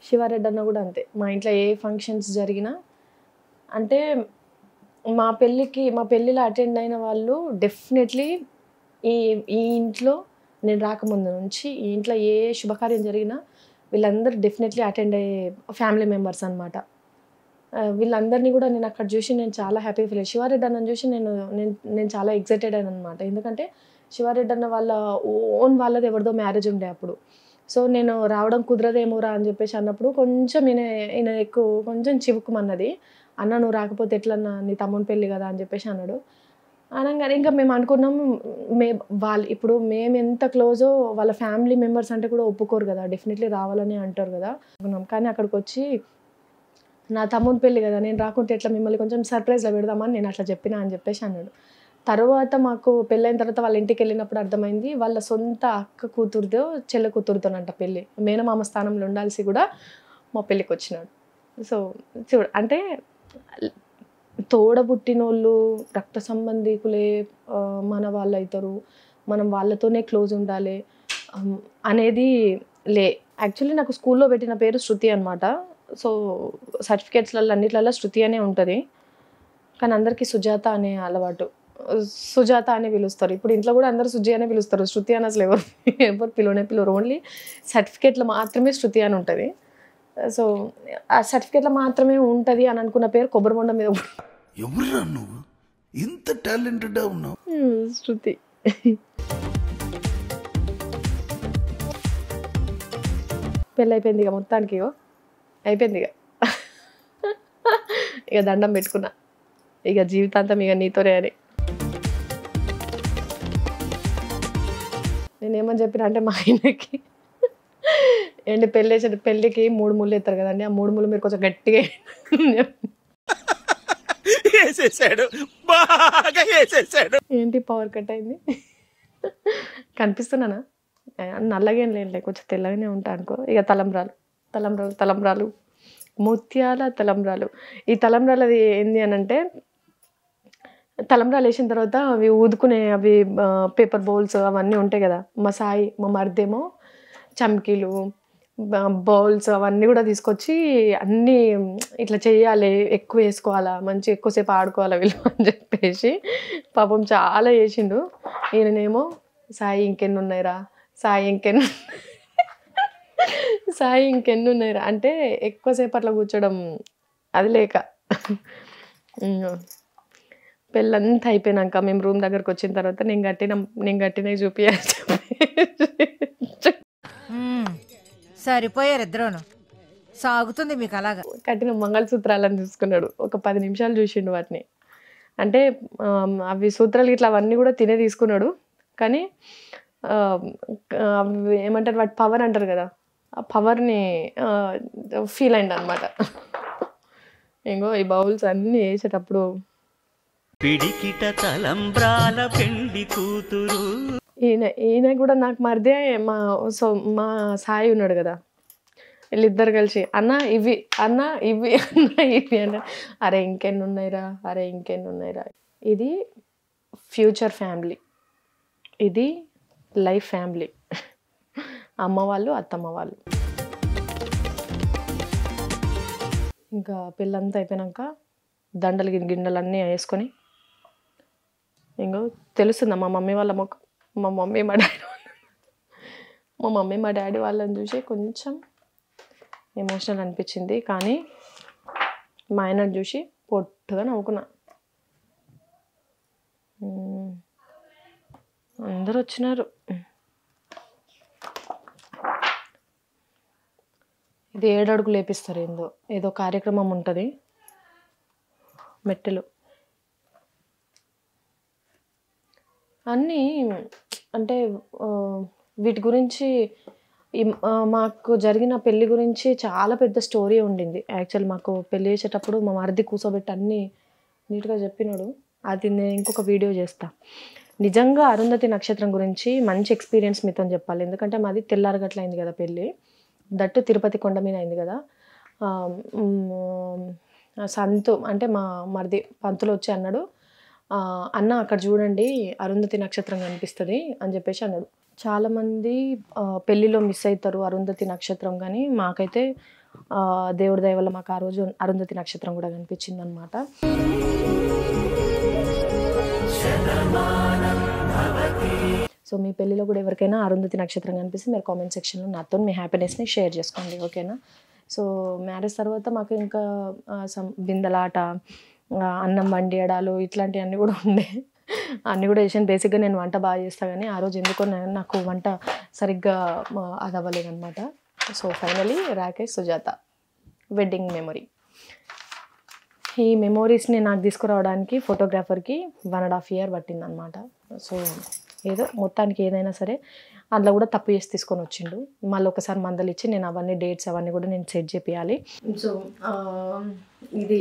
శివారెడ్డి అన్న కూడా అంతే. మా ఇంట్లో ఏ ఫంక్షన్స్ జరిగినా, అంటే మా పెళ్ళిలో అటెండ్ అయిన వాళ్ళు డెఫినెట్లీ ఈ ఇంట్లో నేను రాకముందు నుంచి ఈ ఇంట్లో ఏ శుభకార్యం జరిగినా వీళ్ళందరూ డెఫినెట్లీ అటెండ్ అయ్యే ఫ్యామిలీ మెంబర్స్ అనమాట. వీళ్ళందరినీ కూడా నేను అక్కడ చూసి నేను చాలా హ్యాపీ ఫీల్ అయ్యాను. శివారెడ్డి అన్నని చూసి నేను చాలా ఎక్సైటెడ్ అయ్యాను అనమాట. ఎందుకంటే శివారెడ్డి అన్న వాళ్ళ వాళ్ళది ఎవరిదో మ్యారేజ్ ఉండే అప్పుడు. సో నేను రావడం కుదరదేమోరా అని చెప్పేసి అన్నప్పుడు కొంచెం ఈయన ఎక్కువ కొంచెం చివుకుమన్నది. అన్న నువ్వు రాకపోతే ఎట్లన్నా, నీ తమ్ముని పెళ్ళి కదా అని చెప్పేసి అన్నాడు. అనగానే ఇంకా మేము అనుకున్నాము, ఇప్పుడు మేము ఎంత క్లోజో వాళ్ళ ఫ్యామిలీ మెంబర్స్ అంటే కూడా ఒప్పుకోరు కదా, డెఫినెట్లీ రావాలని అంటారు కదా అనుకున్నాం. కానీ అక్కడికి వచ్చి నా తమ్ముని పెళ్ళి కదా, నేను రాకుంటే ఎట్లా, మిమ్మల్ని కొంచెం సర్ప్రైజ్లో పెడదామని నేను అట్లా చెప్పినా అని చెప్పేసి అన్నాడు. తర్వాత మాకు పెళ్ళైన తర్వాత వాళ్ళ ఇంటికి వెళ్ళినప్పుడు అర్థమైంది, వాళ్ళ సొంత అక్క కూతురుదో చెల్లె కూతురుతోనంట పెళ్ళి. మేనమామ స్థానంలో ఉండాల్సి కూడా మా పెళ్ళికి వచ్చినాడు. సో అంటే తోడబుట్టినోళ్ళు రక్త సంబంధికులే మన వాళ్ళు అవుతారు, మనం వాళ్ళతోనే క్లోజ్ ఉండాలి అనేది యాక్చువల్లీ నాకు స్కూల్లో పెట్టిన పేరు శృతి అనమాట. సో సర్టిఫికేట్స్లలో అన్నిట్లలో శృతి అనే ఉంటుంది, కానీ అందరికీ సుజాత అనే అలవాటు. సుజాత అని పిలుస్తారు. ఇప్పుడు ఇంట్లో కూడా అందరూ సుజి అనే పిలుస్తారు, శృతి అని అసలు ఎవరు పిలవరు. ఓన్లీ సర్టిఫికేట్లో మాత్రమే శృతి అని ఉంటుంది. సో ఆ సర్టిఫికేట్లో మాత్రమే ఉంటుంది అని అనుకున్న పేరు కొబ్బరిబొండ మీద ఎవరురా నువ్వు ఇంత టాలెంటెడ్ ఉన్నావు. శృతి. పెళ్ళి అయిపోయింది ఇక మొత్తానికి, అయిపోయింది ఇక దండం పెట్టుకున్నా, ఇక జీవితాంతం ఇక నీతోనే అని. నేనేమని చెప్పిన అంటే మా ఆయనకి, ఏంటి పెళ్ళికి 3 ముళ్ళు ఎత్తారు కదండి, ఆ 3 ముళ్ళు మీరు కొంచెం గట్టిగా ఏంటి పవర్ కట్ అయింది కనిపిస్తున్నానా? నల్లగేం లేదు, కొంచెం తెల్లగానే ఉంటా అనుకో. ఇక తలంబ్రాలు ముత్యాల తలంబ్రాలు. ఈ తలంబ్రాలు అది ఏంది అని అంటే, తలంబ్రాలు వేసిన తర్వాత అవి ఊదుకునే అవి పేపర్ బౌల్స్ అవన్నీ ఉంటాయి కదా. మా మరిదేమో చమ్కీలు బౌల్స్ అవన్నీ కూడా తీసుకొచ్చి అన్నీ ఇట్లా చేయాలి, ఎక్కువ వేసుకోవాలా, మంచి ఎక్కువసేపు ఆడుకోవాలా వీళ్ళు అని చెప్పేసి పాపం చాలా చేసిండు. ఈయననేమో సాయి ఇంకెన్ని ఉన్నాయిరా, సాయి ఇంకెన్ని ఉన్నాయిరా అంటే ఎక్కువసేపు అట్లా కూర్చోడం అది లేక. పెళ్ళంతా అయిపోయినాక మేము రూమ్ దగ్గరకు వచ్చిన తర్వాత నేను కట్టినవి చూపించాలి. సరిపోయారు ఇద్దరును, సాగుతుంది మీకు అలాగా. కట్టిన మంగళసూత్రాలను చూసుకున్నాడు, ఒక 10 నిమిషాలు చూసిండు వాటిని. అంటే అవి సూత్రాలు ఇట్లా అవన్నీ కూడా తినే తీసుకున్నాడు, కానీ ఏమంటారు వాటి పవర్ అంటారు కదా, ఆ పవర్ని ఫీల్ అయింది అనమాట. ఇంకో ఈ బౌల్స్ అన్నీ వేసేటప్పుడు పిడికిట తలంబ్రాల పెండి కూతురు. ఈయన కూడా నాకు మరిదే మా సాయి ఉన్నాడు కదా, వీళ్ళిద్దరు కలిసి అన్న ఇవి అంటే అరే ఇంకెన్ని ఉన్నాయిరా. ఇది ఫ్యూచర్ ఫ్యామిలీ, ఇది లైఫ్ ఫ్యామిలీ. అమ్మ వాళ్ళు అత్తమ్మ వాళ్ళు. ఇంకా పెళ్ళంతా అయిపోయినాక దండలు గిన్నెలు అన్నీ వేసుకొని ఇంకో తెలుస్తుందా మా మమ్మీ వాళ్ళ మొక్క, మా మమ్మీ మా డాడీ వాళ్ళని చూసి కొంచెం ఎమోషనల్ అనిపించింది. కానీ మా ఆయన చూసి పొట్టుగా నవ్వుకున్నా. అందరూ వచ్చినారు. ఇది 7 అడుగులు లేపిస్తారు, ఏదో కార్యక్రమం ఉంటుంది. మెట్టెలు అన్నీ అంటే వీటి గురించి మాకు జరిగిన పెళ్ళి గురించి చాలా పెద్ద స్టోరీ ఉండింది. యాక్చువల్ మాకు పెళ్ళి చేసేటప్పుడు మా మరిది కూర్చోబెట్టి అన్నీ నీట్గా చెప్పినాడు. అది నేను ఇంకొక వీడియో చేస్తా. నిజంగా అరుంధతి నక్షత్రం గురించి మంచి ఎక్స్పీరియన్స్ మీతో చెప్పాలి. ఎందుకంటే మాది తెల్లారగట్ల అయింది కదా పెళ్ళి, దట్టు తిరుపతి కొండ మీద అయింది కదా. సంతు అంటే మా మరిది పంతులు వచ్చి అన్నాడు, అన్న అక్కడ చూడండి అరుంధతి నక్షత్రం కనిపిస్తుంది అని చెప్పేసి అన్నాడు. చాలామంది పెళ్ళిలో మిస్ అవుతారు అరుంధతి నక్షత్రం, కానీ మాకైతే దేవుడి దయ వల్ల మాకు ఆ రోజు అరుంధతి నక్షత్రం కూడా కనిపించింది అనమాట. సో మీ పెళ్ళిలో కూడా ఎవరికైనా అరుంధతి నక్షత్రం కనిపిస్తే మీరు కామెంట్ సెక్షన్లో నాతో మీ హ్యాపీనెస్ని షేర్ చేసుకోండి, ఓకేనా. సో మ్యారేజ్ తర్వాత మాకు ఇంకా బిందెలాట, అన్నం వండియడాలు ఇట్లాంటివన్నీ కూడా ఉండే. అన్నీ కూడా చేసాను. బేసిక్గా నేను వంట బాగా చేస్తాను, కానీ ఆ రోజు ఎందుకో నాకు వంట సరిగ్గా అది అవ్వలేదన్నమాట. So finally Rakesh Sujatha wedding memory. ఈ మెమోరీస్ని నాకు తీసుకురావడానికి ఫోటోగ్రాఫర్కి 1.5 years పట్టిందనమాట. సో ఏదో మొత్తానికి ఏదైనా సరే అందులో కూడా తప్పు చేసి తీసుకొని వచ్చిండు. మళ్ళీ ఒకసారి మందలు ఇచ్చి నేను అవన్నీ డేట్స్ అవన్నీ కూడా నేను సెట్ చేయాలి. సో ఇది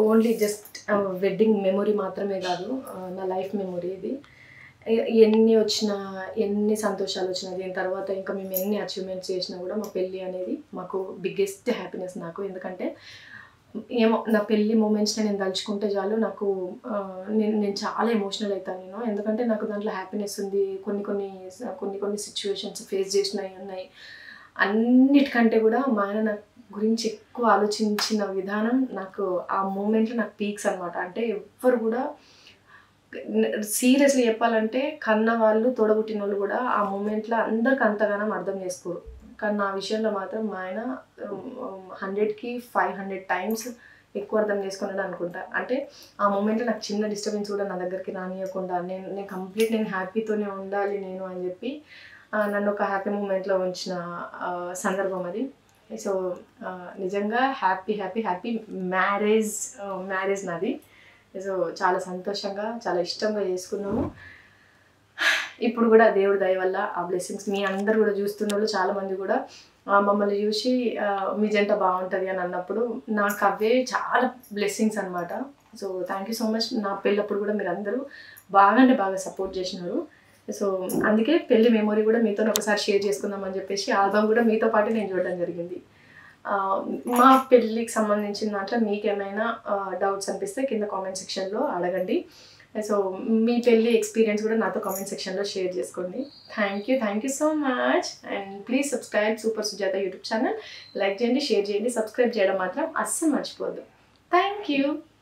ఓన్లీ జస్ట్ వెడ్డింగ్ మెమొరీ మాత్రమే కాదు, నా లైఫ్ మెమొరీ ఇది. ఎన్ని వచ్చినా, ఎన్ని సంతోషాలు వచ్చినా, దీని తర్వాత ఇంకా మేము ఎన్ని అచీవ్మెంట్స్ చేసినా కూడా మా పెళ్ళి అనేది మాకు బిగ్గెస్ట్ హ్యాపీనెస్ నాకు. ఎందుకంటే ఏమో నా పెళ్ళి మూమెంట్స్ని నేను తలుచుకుంటే చాలు నాకు నేను చాలా ఎమోషనల్ అవుతాను నేను. ఎందుకంటే నాకు దాంట్లో హ్యాపీనెస్ ఉంది. కొన్ని సిచ్యువేషన్స్ ఫేస్ చేసినవి ఉన్నాయి. అన్నిటికంటే కూడా మా ఆయన నా గురించి ఎక్కువ ఆలోచించిన విధానం నాకు ఆ మూమెంట్లో నాకు పీక్స్ అనమాట. అంటే ఎవ్వరు కూడా సీరియస్లీ చెప్పాలంటే కన్న వాళ్ళు తోడబుట్టిన వాళ్ళు కూడా ఆ మూమెంట్లో అందరికి అంతగానం అర్థం చేసుకోరు. కానీ నా విషయంలో మాత్రం మా ఆయన 100కి 500 times ఎక్కువ అర్థం చేసుకున్నాడు అనుకుంటా. అంటే ఆ మూమెంట్లో నాకు చిన్న డిస్టర్బెన్స్ కూడా నా దగ్గరికి రానియకుండా నేను కంప్లీట్ నేను హ్యాపీతోనే ఉండాలి నేను అని చెప్పి నన్ను ఒక హ్యాపీ మూమెంట్లో ఉంచిన సందర్భం అది. సో నిజంగా హ్యాపీ హ్యాపీ హ్యాపీ మ్యారేజ్ నాది. సో చాలా సంతోషంగా చాలా ఇష్టంగా చేసుకున్నాము. ఇప్పుడు కూడా దేవుడి దయ వల్ల ఆ బ్లెస్సింగ్స్ మీ అందరు కూడా చూస్తున్న వాళ్ళు చాలామంది కూడా మమ్మల్ని చూసి మీ జంట బాగుంటుంది అని అన్నప్పుడు నాకు అవే చాలా బ్లెస్సింగ్స్ అనమాట. So thank you so much. నా పెళ్ళప్పుడు కూడా మీరు అందరూ బాగా సపోర్ట్ చేసినారు. సో అందుకే పెళ్లి మెమొరీ కూడా మీతో ఒకసారి షేర్ చేసుకుందామని చెప్పేసి ఆల్బమ్ కూడా మీతో పాటు నేను చూడడం జరిగింది. మా పెళ్ళికి సంబంధించిన దాంట్లో మీకు ఏమైనా డౌట్స్ అనిపిస్తే కింద కామెంట్ సెక్షన్లో అడగండి. సో మీ పెళ్ళి ఎక్స్పీరియన్స్ కూడా నాతో కామెంట్ సెక్షన్లో షేర్ చేసుకోండి. Thank you so much. And please subscribe super Sujatha YouTube channel. Like చేయండి, షేర్ చేయండి, సబ్స్క్రైబ్ చేయడం మాత్రం అస్సలు మర్చిపోవద్దు. Thank you.